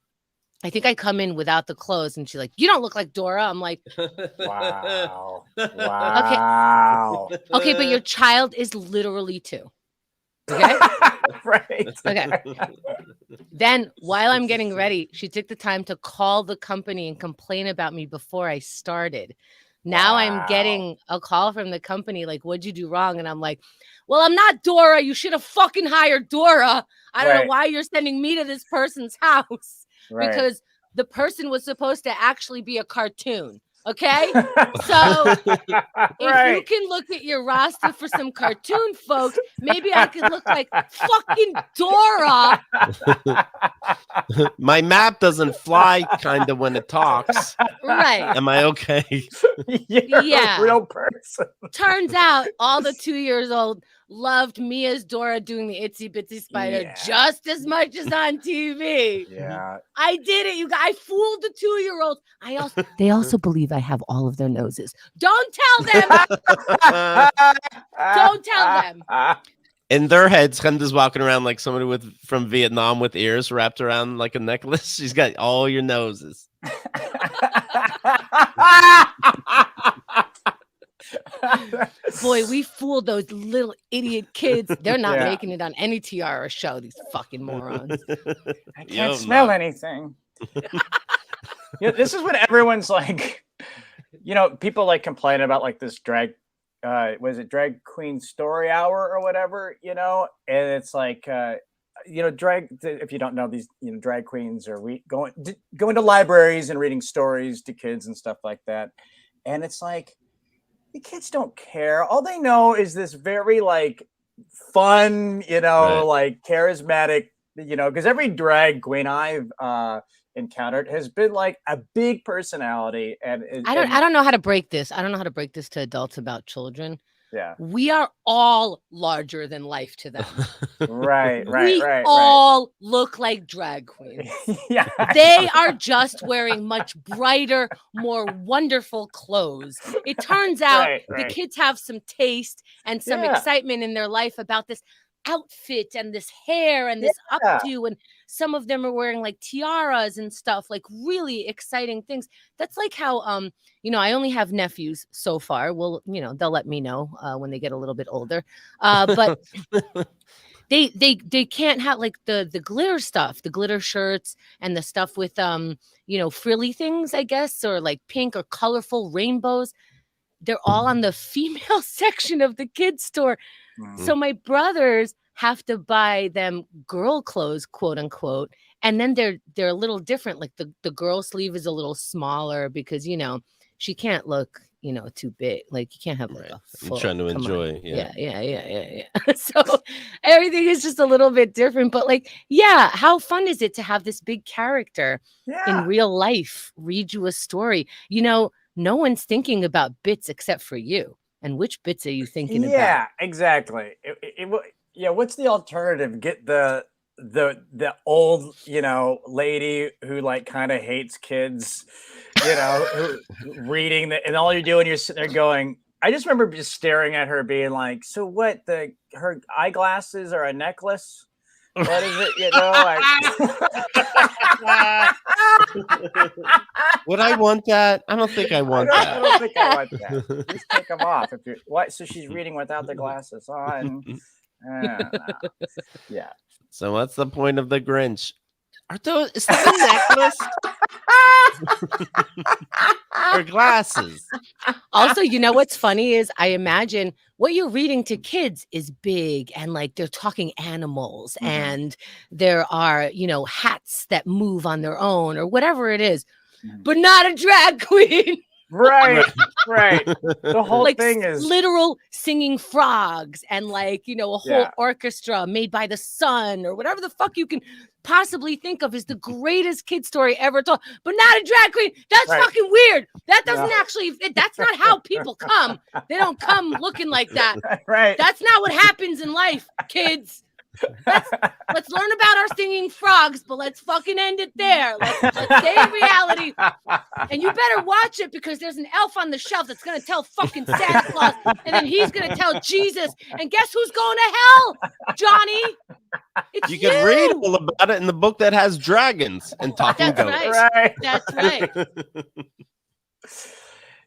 I think I come in without the clothes, and she's like, you don't look like Dora. I'm like, wow. Wow. Okay, but your child is literally 2. Okay. Right. Okay. Then while I'm getting ready, she took the time to call the company and complain about me before I started. Now I'm getting a call from the company like, what'd you do wrong? And I'm like, well, I'm not Dora. You should have fucking hired Dora. I don't know why you're sending me to this person's house. Because the person was supposed to actually be a cartoon. Okay. So if you can look at your roster for some cartoon folks, maybe I could look like fucking Dora. My map doesn't fly kind of when it talks. Right. Am I okay? Yeah. A real person. Turns out all the 2 years old loved me as Dora doing the Itsy Bitsy Spider just as much as on TV. Yeah. I did it, you guys. I fooled the 2-year-olds. They also believe I have all of their noses. Don't tell them. Don't tell them. In their heads, Henda's walking around like somebody from Vietnam with ears wrapped around like a necklace. She's got all your noses. Boy, we fooled those little idiot kids. They're not making it on any Tiara show, these fucking morons. I can't smell anything. This is when everyone's like, people like complain about like this drag Drag Queen Story Hour or whatever, and it's like drag, if you don't know, these drag queens are going to libraries and reading stories to kids and stuff like that, and it's like the kids don't care. All they know is this very like fun, like charismatic, because every drag queen I've encountered has been like a big personality, and I don't know how to break this. I don't know how to break this to adults about children. Yeah, we are all larger than life to them. Right. We all look like drag queens. Yeah, they are just wearing much brighter, more wonderful clothes. It turns out the kids have some taste and some excitement in their life about this outfit and this hair and this updo, and some of them are wearing like tiaras and stuff, like really exciting things. That's like how I only have nephews so far. Well, they'll let me know when they get a little bit older, but they can't have like the glitter stuff, the glitter shirts and the stuff with frilly things, I guess, or like pink or colorful rainbows. They're all on the female section of the kids store. So my brothers have to buy them girl clothes, quote unquote. And then they're a little different. Like the girl sleeve is a little smaller because, she can't look, too big. Like you can't have like a full, I'm trying to enjoy. Yeah. So everything is just a little bit different. But like, how fun is it to have this big character in real life read you a story? No one's thinking about bits except for you. And which bits are you thinking about? Yeah, exactly. What's the alternative? Get the old, lady who like kind of hates kids, who, reading and all you're doing, you're sitting there going, I just remember just staring at her being like, so what, her eyeglasses are a necklace? What is it? Would I want that? I don't think I want that. I don't think I want that. Just take them off. So she's reading without the glasses on. Yeah. So what's the point of the Grinch? Is that a necklace? Or glasses? Also, what's funny is I imagine what you're reading to kids is big and like they're talking animals and there are, hats that move on their own or whatever it is, but not a drag queen. Right. The whole like thing is literal singing frogs and like, a whole Yeah. orchestra made by the sun or whatever the fuck you can possibly think of is the greatest kid story ever told. But not a drag queen. That's Right. fucking weird. That doesn't No. actually, that's not how people come. They don't come looking like that. right. That's not what happens in life, kids. Let's learn about our singing frogs, but let's fucking end it there. Let's stay in reality. And you better watch it because there's an elf on the shelf that's going to tell fucking Santa Claus, and then he's going to tell Jesus. And guess who's going to hell, Johnny? It's You can read all about it in the book that has dragons and talking That's goats. right. That's right.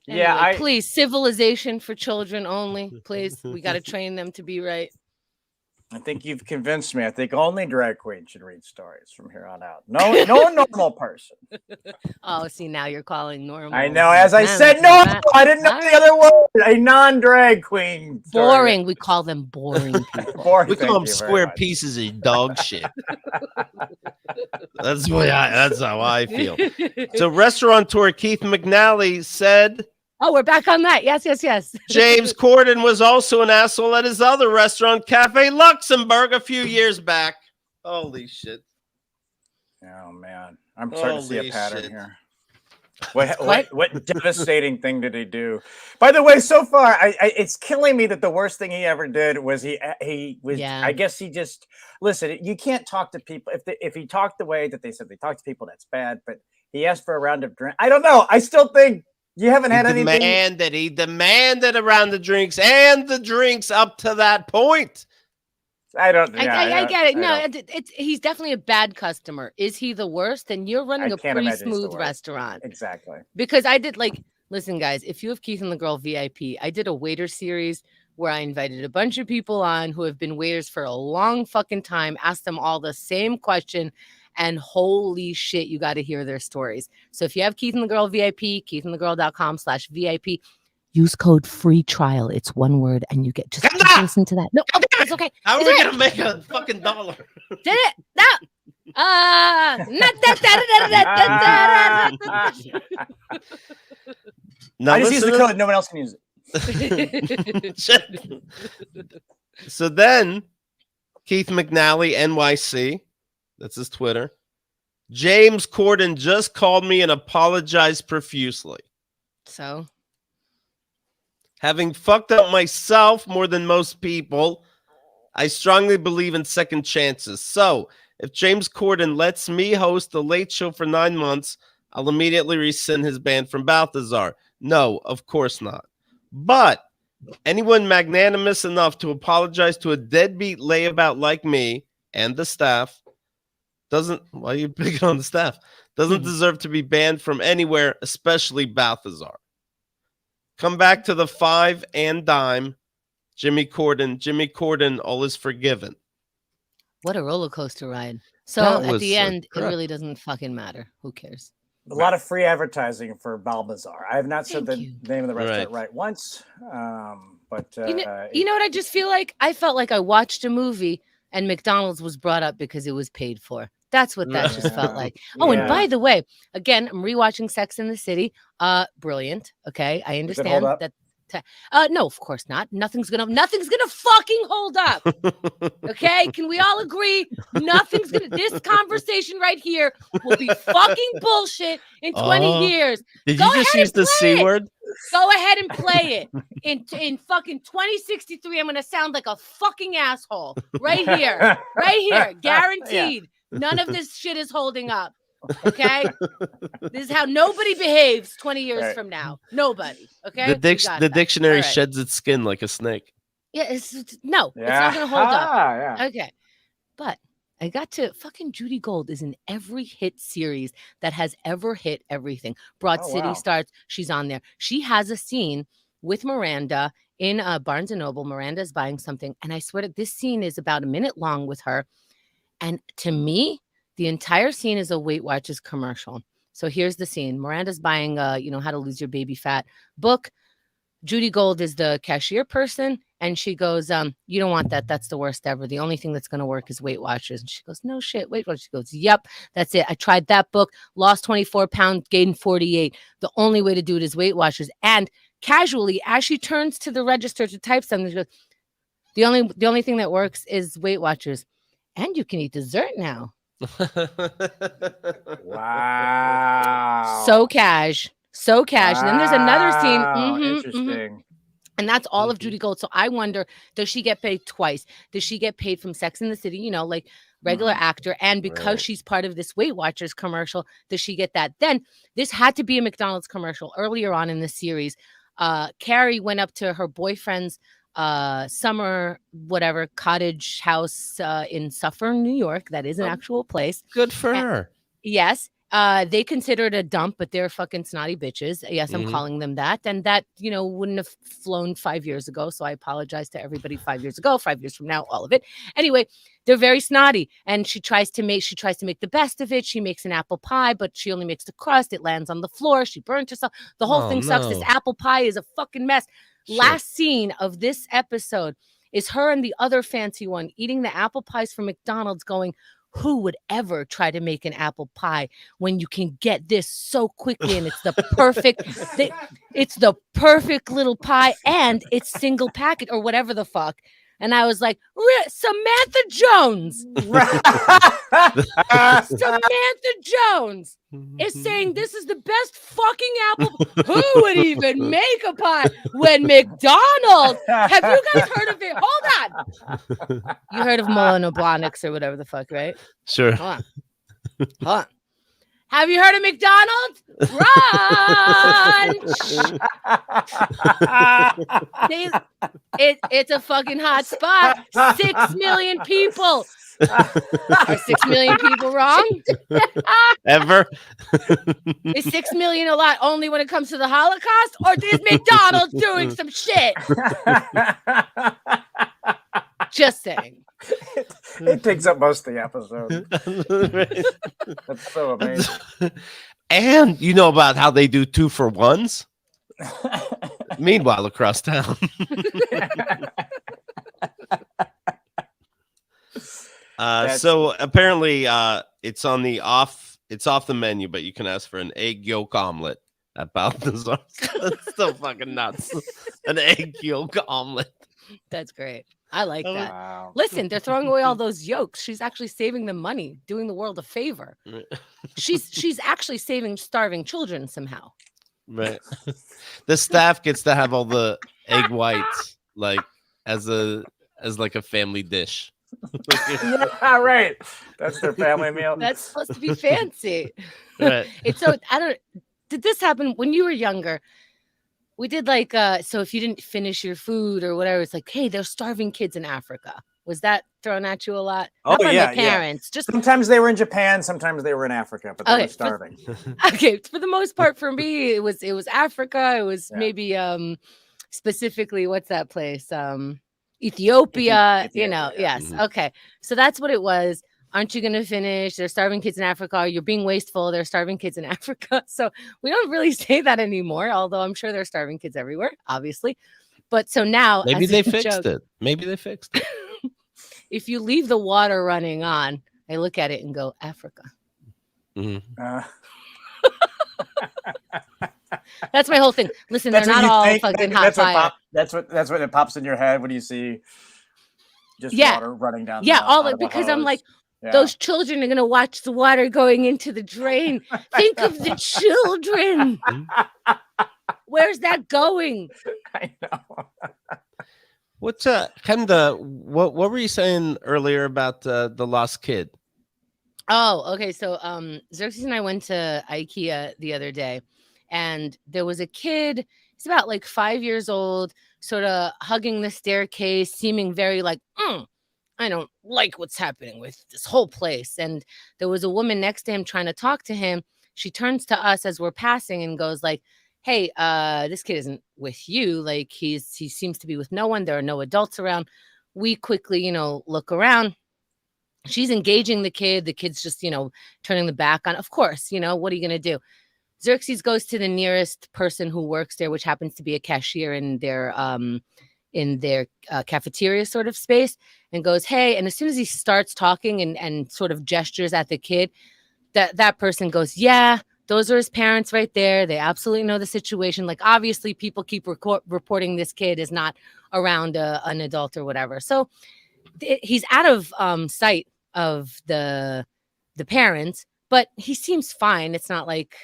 Yeah, Anyway, please, civilization for children only. Please, we got to train them to be right. I think you've convinced me. I think only drag queens should read stories from here on out. No normal person. Oh, see, now you're calling normal. I know. As I said, no, I didn't know the other word. A non-drag queen. Story. Boring. We call them boring people. Boring. We call them square pieces of dog shit. That's how I feel. So restaurateur Keith McNally said, oh, we're back on that. Yes. James Corden was also an asshole at his other restaurant, Cafe Luxembourg, a few years back. Holy shit. Oh, man. I'm starting to see a pattern here. What devastating thing did he do? By the way, so far, it's killing me that the worst thing he ever did was he was. Yeah. I guess he just listen. You can't talk to people if he talked the way that they said they talk to people. That's bad. But he asked for a round of drink. I don't know. I still think you haven't had anything. He demanded a round of drinks and the drinks up to that point. I don't. I get it. No, he's definitely a bad customer. Is he the worst? Then you're running a pretty smooth restaurant. Exactly. Because I did listen, guys, if you have Keith and the Girl VIP, I did a waiter series where I invited a bunch of people on who have been waiters for a long fucking time, asked them all the same question, and holy shit, you got to hear their stories. So if you have Keith and the Girl VIP, keithandthegirl.com/VIP, use code free trial. It's one word, and you get just listen to that. No, it's okay. How are we gonna make a fucking dollar? Did it? No. Not that. No, I just use the code. No one else can use it. So then, Keith McNally, NYC, that's his Twitter. James Corden just called me and apologized profusely. So, having fucked up myself more than most people, I strongly believe in second chances. So, if James Corden lets me host the Late Show for 9 months, I'll immediately rescind his ban from Balthazar. No, of course not. But anyone magnanimous enough to apologize to a deadbeat layabout like me and the staff doesn't, why are you picking on the staff? Doesn't deserve to be banned from anywhere, especially Balthazar. Come back to the 5 and dime. Jimmy Corden, all is forgiven. What a roller coaster ride. So at the end, it really doesn't fucking matter. Who cares? A lot of free advertising for Balthazar. I have not said the name of the restaurant right once. But you know what I just feel like? I felt like I watched a movie and McDonald's was brought up because it was paid for. That's what that just felt like. Oh, and by the way, again, I'm rewatching Sex and the City. Brilliant. Okay, I understand that. No, of course not. Nothing's gonna fucking hold up. Okay, can we all agree? This conversation right here will be fucking bullshit in 20 years. Did you just use the C word? Go ahead and play it. In fucking 2063, I'm gonna sound like a fucking asshole. Right here. Guaranteed. Yeah. None of this shit is holding up. Okay, this is how nobody behaves 20 years from now. Nobody. Okay, the dictionary sheds its skin like a snake. Yeah, it's not gonna hold up. Yeah. Okay, but I got to fucking Judy Gold is in every hit series that has ever hit everything. Broad City starts. She's on there. She has a scene with Miranda in Barnes and Noble. Miranda's buying something, and I swear that this scene is about a minute long with her. And to me, the entire scene is a Weight Watchers commercial. So here's the scene. Miranda's buying How to Lose Your Baby Fat book. Judy Gold is the cashier person, and she goes, you don't want that. That's the worst ever. The only thing that's going to work is Weight Watchers. And she goes, no shit, Weight Watchers. She goes, yep, that's it. I tried that book, lost 24 pounds, gained 48. The only way to do it is Weight Watchers. And casually, as she turns to the register to type something, she goes, the only thing that works is Weight Watchers. And you can eat dessert now. Wow. So cash. So cash. And then there's another scene. Interesting. And that's all of Judy Gold. So I wonder, does she get paid twice? Does she get paid from Sex and the City, you know, like regular actor? And because she's part of this Weight Watchers commercial, does she get that? Then this had to be a McDonald's commercial earlier on in the series. Carrie went up to her boyfriend's summer whatever cottage house in Suffern, New York. That is an actual place. Good for her. Yes. They consider it a dump, but they're fucking snotty bitches. Yes, I'm calling them that. And that, you know, wouldn't have flown 5 years ago. So I apologize to everybody 5 years ago, 5 years from now, all of it. Anyway, they're very snotty. And she tries to make the best of it. She makes an apple pie, but she only makes the crust. It lands on the floor. She burnt herself. The whole thing sucks. This apple pie is a fucking mess. Sure. Last scene of this episode is her and the other fancy one eating the apple pies from McDonald's going, who would ever try to make an apple pie when you can get this so quickly? And it's the perfect, it's the perfect little pie, and it's single packet or whatever the fuck. And I was like, Samantha Jones. Samantha Jones is saying this is the best fucking apple. Who would even make a pie when McDonald's? Have you guys heard of it? Hold on. You heard of Monoblonics or whatever the fuck, right? Sure. Hold on. Have you heard of McDonald's? Brunch. It's a fucking hot spot. 6 million people. Are 6 million people wrong? Ever? Is 6 million a lot only when it comes to the Holocaust? Or is McDonald's doing some shit? Just saying. It takes up most of the episode. That's so amazing. And you know about how they do 2-for-1s? Meanwhile, across town. So apparently it's off the menu, but you can ask for an egg yolk omelet at Balthazar. That's so fucking nuts. An egg yolk omelet. That's great. I like that. Wow. Listen, they're throwing away all those yolks. She's actually saving them money, doing the world a favor. She's actually saving starving children somehow. Right. The staff gets to have all the egg whites, like as like a family dish. Yeah, right. That's their family meal. That's supposed to be fancy. Right. It's so did this happen when you were younger? We did like so if you didn't finish your food or whatever, it's like, hey, there's starving kids in Africa. Was that thrown at you a lot? Not by my parents. Just sometimes they were in Japan, sometimes they were in Africa, but they were starving. Okay, for the most part, for me, it was Africa. It was maybe specifically what's that place? Ethiopia. You know, yes. Mm-hmm. Okay, so that's what it was. Aren't you going to finish? There's starving kids in Africa. You're being wasteful. There's starving kids in Africa. So we don't really say that anymore, although I'm sure there's starving kids everywhere, obviously. But so now maybe they fixed it. Maybe they fixed it. If you leave the water running on, I look at it and go, Africa. Mm-hmm. That's my whole thing. Listen, they're not all fucking hot fire. That's what it pops in your head when you see just water running down. Yeah, all of it, because I'm like, those children are going to watch the water going into the drain. Think of the children. Where's that going? I know. What's Chemda, what were you saying earlier about the lost kid? Oh, okay. So Xerxes and I went to IKEA the other day, and there was a kid. He's about like 5 years old, sort of hugging the staircase, seeming very like, I don't like what's happening with this whole place. And there was a woman next to him trying to talk to him. She turns to us as we're passing and goes like, hey, this kid isn't with you. Like he seems to be with no one. There are no adults around. We quickly, look around. She's engaging the kid. The kid's just, turning the back on. Of course, what are you going to do? Xerxes goes to the nearest person who works there, which happens to be a cashier in their cafeteria sort of space, and goes, hey. And as soon as he starts talking and sort of gestures at the kid, that person goes, yeah, those are his parents right there. They absolutely know the situation. Like, obviously, people keep reporting this kid is not around an adult or whatever. So he's out of sight of the parents, but he seems fine. It's not like,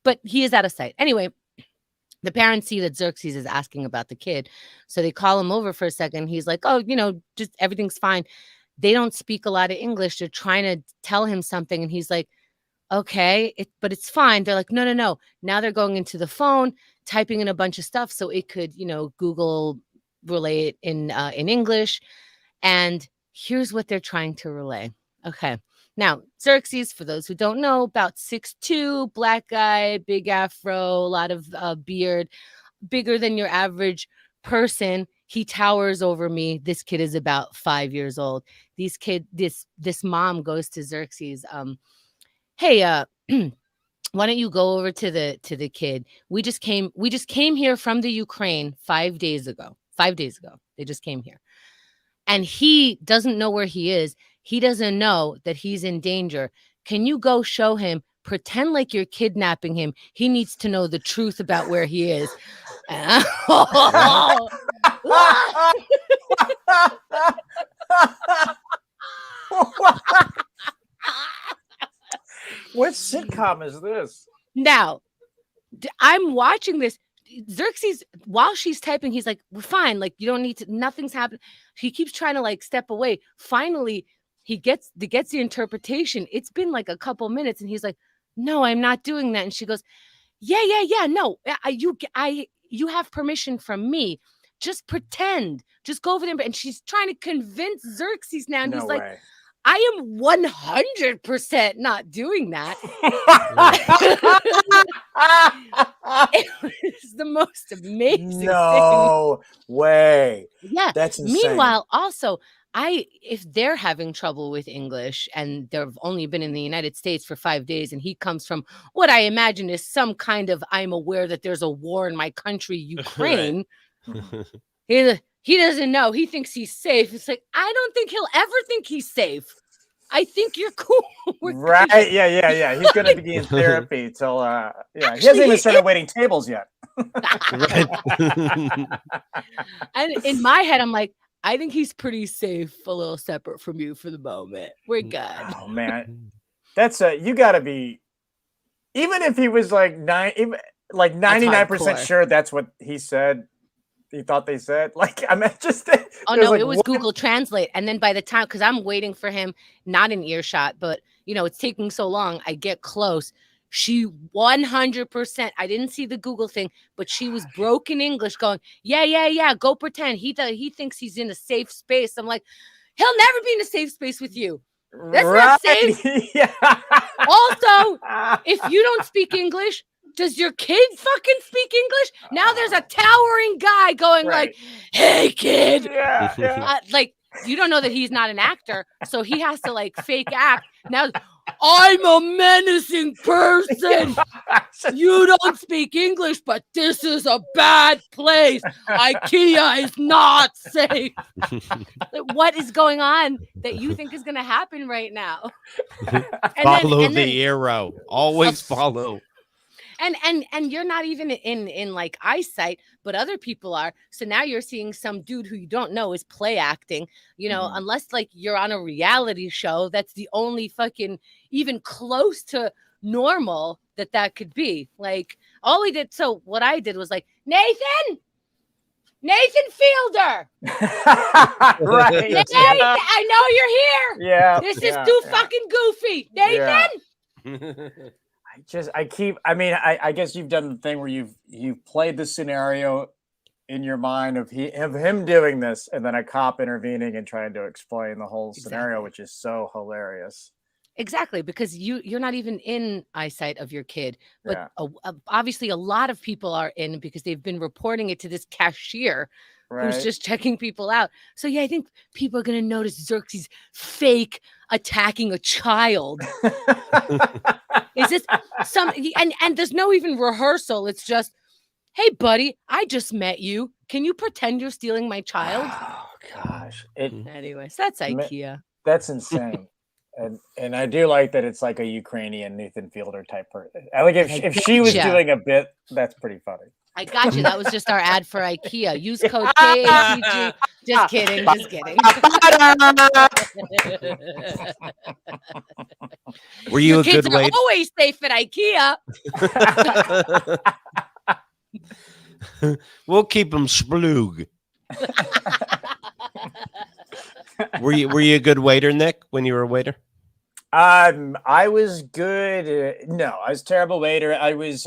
but he is out of sight. Anyway, the parents see that Xerxes is asking about the kid. So they call him over for a second. He's like, oh, just everything's fine. They don't speak a lot of English. They're trying to tell him something. And he's like, okay, but it's fine. They're like, no. Now they're going into the phone, typing in a bunch of stuff so it could, Google relay it in English. And here's what they're trying to relay. Okay. Now, Xerxes, for those who don't know, about 6'2", black guy, big afro, a lot of beard, bigger than your average person. He towers over me. This kid is about 5 years old. This mom goes to Xerxes. Hey, why don't you go over to the kid? We just came here from the Ukraine 5 days ago. 5 days ago, they just came here, and he doesn't know where he is. He doesn't know that he's in danger. Can you go show him? Pretend like you're kidnapping him. He needs to know the truth about where he is. What sitcom is this? Now, I'm watching this. Xerxes, while she's typing, he's like, we're fine. Like, you don't need to, nothing's happened. He keeps trying to like step away. Finally, he gets the interpretation. It's been like a couple minutes and he's like, no, I'm not doing that. And she goes, yeah. No, you have permission from me. Just pretend. Just go over there. And she's trying to convince Xerxes now. And he's like, I am 100% not doing that. It was the most amazing thing. Way. Yeah. That's insane. Meanwhile, also, if they're having trouble with English and they've only been in the United States for 5 days and he comes from what I imagine is some kind of, I'm aware that there's a war in my country, Ukraine. He doesn't know. He thinks he's safe. It's like, I don't think he'll ever think he's safe. I think you're cool. Right. Good. Yeah. He's going to be in therapy till, he hasn't even started waiting tables yet. And in my head, I'm like, I think he's pretty safe, a little separate from you for the moment. We're good. Oh, man. That's you got to be, even if he was like 99% sure that's what he said. He thought they said, like, I mean, just. Oh no, it was Google Translate, and then by the time, because I'm waiting for him, not in earshot, but it's taking so long. I get close. She 100%. I didn't see the Google thing, but she was broken English, going, yeah. Go pretend. He thinks he's in a safe space. I'm like, he'll never be in a safe space with you. That's not safe. Yeah. Also, if you don't speak English. Does your kid fucking speak English? Now there's a towering guy going like, hey, kid. Yeah. Like, you don't know that he's not an actor, so he has to like fake act. Now, I'm a menacing person. You don't speak English, but this is a bad place. IKEA is not safe. What is going on that you think is going to happen right now? Follow the arrow. Always follow. And you're not even in like eyesight, but other people are. So now you're seeing some dude who you don't know is play acting, unless like you're on a reality show. That's the only fucking even close to normal that could be. Like all he did. So what I did was like, Nathan Fielder. Right. Nathan, I know you're here. Yeah. This is too fucking goofy. Nathan. Yeah. I guess you've done the thing where you've played the scenario in your mind of him doing this and then a cop intervening and trying to explain the whole scenario, which is so hilarious. Exactly, because you're not even in eyesight of your kid, but obviously a lot of people are in because they've been reporting it to this cashier who's just checking people out. So yeah, I think people are going to notice Xerxes' fake attacking a child. Is this and there's no even rehearsal. It's just, hey, buddy, I just met you. Can you pretend you're stealing my child? Oh gosh. Anyways, that's IKEA. That's insane. And I do like that it's like a Ukrainian Nathan Fielder type person. I like if she was doing a bit, that's pretty funny. I got you. That was just our ad for IKEA. Use code KATG. Just kidding. Just kidding. Were you Your a kids good are waiter? always safe at IKEA. We'll keep them splug. Were you a good waiter, Nick, when you were a waiter? I was good. No, I was a terrible waiter. I was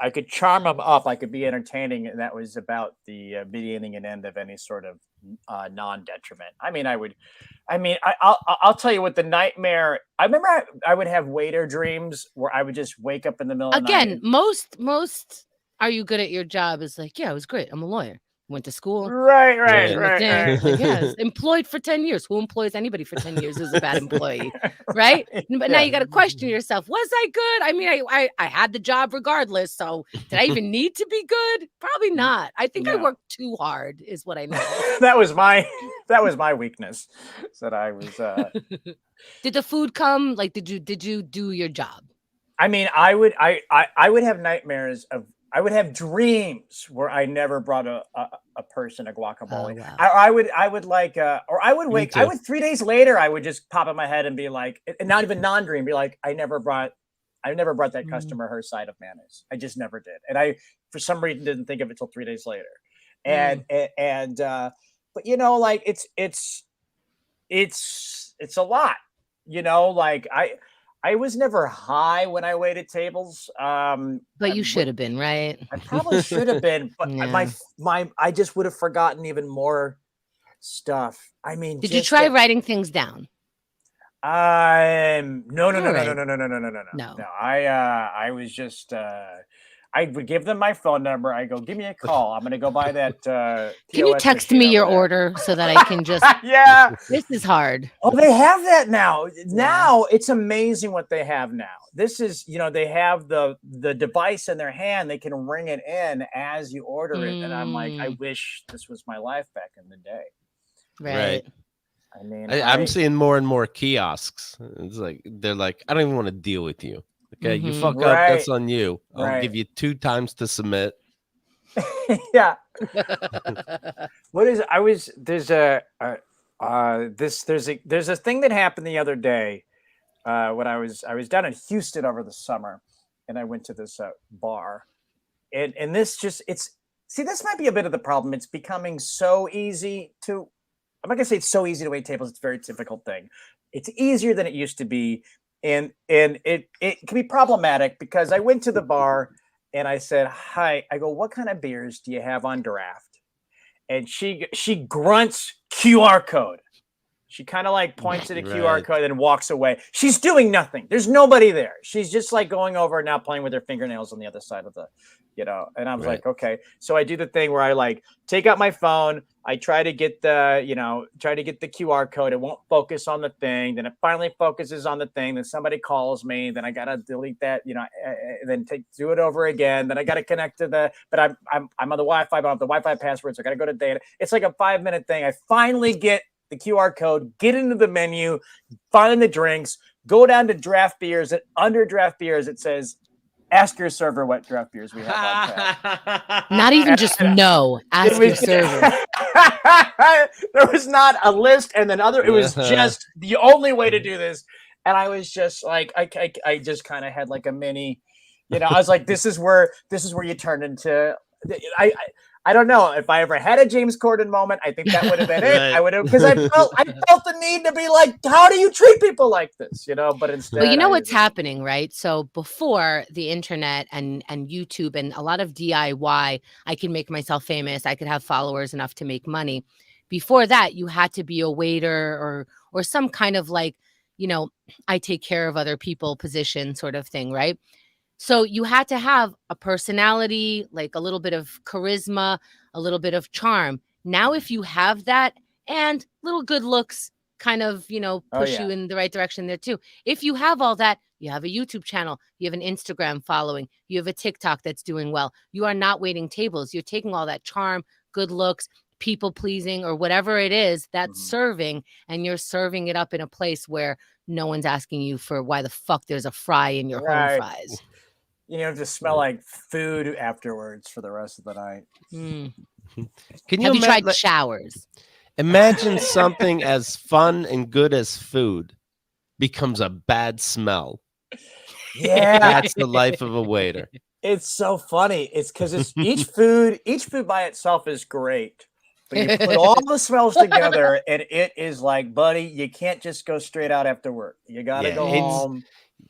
I could charm them up. I could be entertaining, and that was about the beginning and end of any sort of non-detriment. I'll tell you what the nightmare. I remember I would have waiter dreams where I would just wake up in the middle of the night. Again, most are you good at your job is like, yeah, it was great. I'm a lawyer. Went to school. Right. Like, yes, employed for 10 years. Who employs anybody for 10 years who's a bad employee, right? But now you got to question yourself. Was I good? I mean, I had the job regardless. So did I even need to be good? Probably not. I think I worked too hard is what I know. that was my weakness. That I was. Did the food come? Like, did you do your job? I mean, I would have nightmares of. I would have dreams where I never brought a person a guacamole. Oh, wow. I would like, or I would wake. I would 3 days later. I would just pop in my head and be like, and not even non-dream, be like, I never brought that customer her side of mayonnaise. I just never did, and I for some reason didn't think of it till 3 days later. And but like it's a lot. Like I was never high when I waited tables. But you should have been, right? I probably should have been, but I just would have forgotten even more stuff. I mean, did you try writing things down? No. I was just I would give them my phone number. I go, give me a call. I'm going to go buy that. Can you text me your order so that I can just? Yeah. This is hard. Oh, they have that now. Now it's amazing what they have now. This is, they have the device in their hand. They can ring it in as you order it. And I'm like, I wish this was my life back in the day. Right. I mean, I'm seeing more and more kiosks. It's like, they're like, I don't even want to deal with you. Okay, you fuck up, that's on you. I'll give you 2 times to submit. Yeah. What is there's a thing that happened the other day when I was down in Houston over the summer, and I went to this bar, and this might be a bit of the problem. It's becoming so easy to. I'm not gonna say it's so easy to wait tables. It's a very difficult thing. It's easier than it used to be. And it can be problematic because I went to the bar and I said, hi, I go, what kind of beers do you have on draft? And she grunts QR code. She kind of like points at a QR code and walks away. She's doing nothing. There's nobody there. She's just like going over and now playing with her fingernails on the other side of the, and I was like, okay. So I do the thing where I like take out my phone. I try to get the QR code. It won't focus on the thing. Then it finally focuses on the thing. Then somebody calls me. Then I got to delete that, then do it over again. Then I got to connect to but I'm on the Wi-Fi, but I have the Wi-Fi password. So I got to go to data. It's like a 5-minute thing. I finally get the QR code, get into the menu, find the drinks, go down to draft beers, and under draft beers, it says, ask your server what draft beers we have on tap. Not even just no, ask your server. There was not a list and then it was just the only way to do this. And I was just like, I just kind of had like a mini, I was like, this is where you turn into, I don't know if I ever had a James Corden moment. I think that would have been it. I would have, because I felt the need to be like, how do you treat people like this? But instead, well, what's happening, right? So before the internet and YouTube and a lot of DIY, I can make myself famous. I could have followers enough to make money. Before that, you had to be a waiter or some kind of like, I take care of other people position sort of thing, right? So you had to have a personality, like a little bit of charisma, a little bit of charm. Now, if you have that and little good looks kind of, push yeah. you in the right direction there too. If you have all that, you have a YouTube channel, you have an Instagram following, you have a TikTok that's doing well. You are not waiting tables. You're taking all that charm, good looks, people pleasing, or whatever it is that's serving, and you're serving it up in a place where no one's asking you for why the fuck there's a fry in your home fries. You know, just smell like food afterwards for the rest of the night. Have you tried showers? Imagine something as fun and good as food becomes a bad smell. Yeah, that's the life of a waiter. It's so funny. It's because it's each food by itself is great, but you put all the smells together, and it is like, buddy, you can't just go straight out after work. You gotta go home.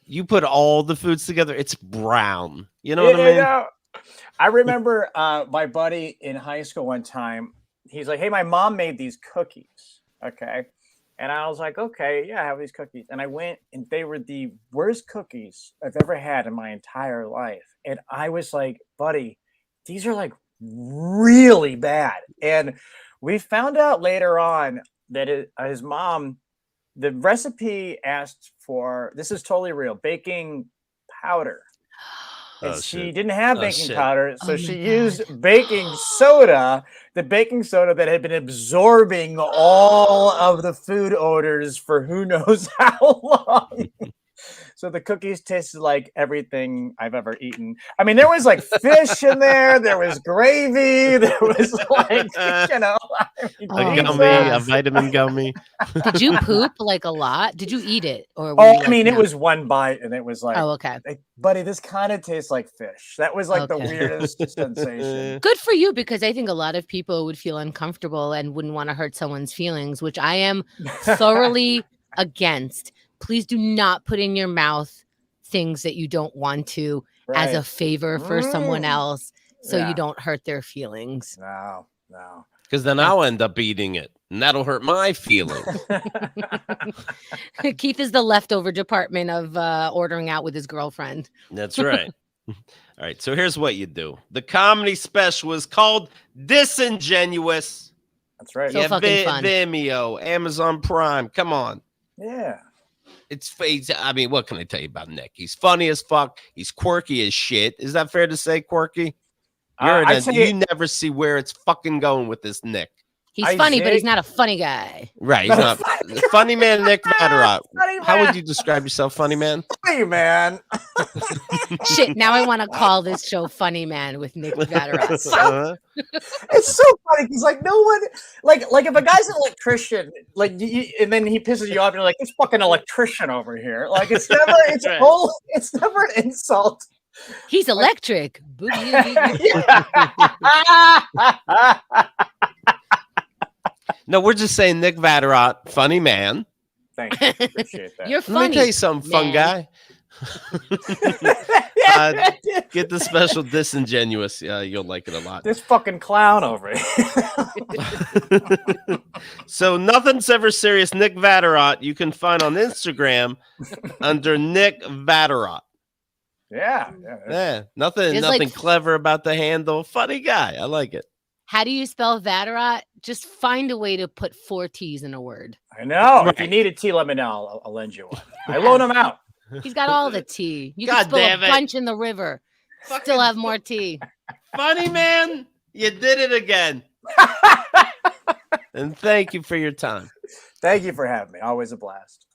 You put all the foods together, it's brown. You know what I mean? I remember my buddy in high school one time. He's like, "Hey, my mom made these cookies." Okay. And I was like, okay, yeah, I have these cookies. And I went, and they were the worst cookies I've ever had in my entire life. And I was like, buddy, these are like really bad. And we found out later on that his mom, the recipe asked for, this is totally real, baking powder. And she didn't have baking powder, so she used baking soda, the baking soda that had been absorbing all of the food odors for who knows how long. So the cookies tasted like everything I've ever eaten. I mean, there was like fish in there was gravy, there was like, a gummy, a vitamin gummy. Did you poop like a lot? Did you eat it? Or I mean, it was one bite, and it was like, oh, okay. Like, buddy, this kind of tastes like fish. That was like the weirdest sensation. Good for you, because I think a lot of people would feel uncomfortable and wouldn't want to hurt someone's feelings, which I am thoroughly against. Please do not put in your mouth things that you don't want to as a favor for someone else, so you don't hurt their feelings. No. Because then I'll end up eating it, and that'll hurt my feelings. Keith is the leftover department of ordering out with his girlfriend. That's right. All right, so here's what you do. The comedy special is called Disingenuous. That's right. So fucking fun. Vimeo, Amazon Prime. Come on. Yeah. I mean, what can I tell you about Nick? He's funny as fuck. He's quirky as shit. Is that fair to say, quirky? You never see where it's fucking going with this Nick. He's funny, but he's not a funny guy. Right. He's not funny man, Nick Vatterott. How would you describe yourself, funny man? Funny man. Shit, now I want to call this show Funny Man with Nick Vatterott. It's so funny because like no one like if a guy's an electrician, like and then he pisses you off, you're like, it's fucking electrician over here. Like it's never it's never an insult. He's electric. No, we're just saying Nick Vatterott, funny man. Thank you. Appreciate that. You're funny. Let me tell you something, fun guy. Get the special Disingenuous. You'll like it a lot. This fucking clown over here. So Nothing's Ever Serious, Nick Vatterott, you can find on Instagram under Nick Vatterott. Yeah. Nothing like, clever about the handle. Funny guy. I like it. How do you spell Vatterott? Just find a way to put 4 T's in a word. I know. Right. If you need a T, let me know. I'll lend you one. I loan them out. He's got all the tea. You can spill a bunch in the river. Still have more tea. Funny man, you did it again. And thank you for your time. Thank you for having me. Always a blast.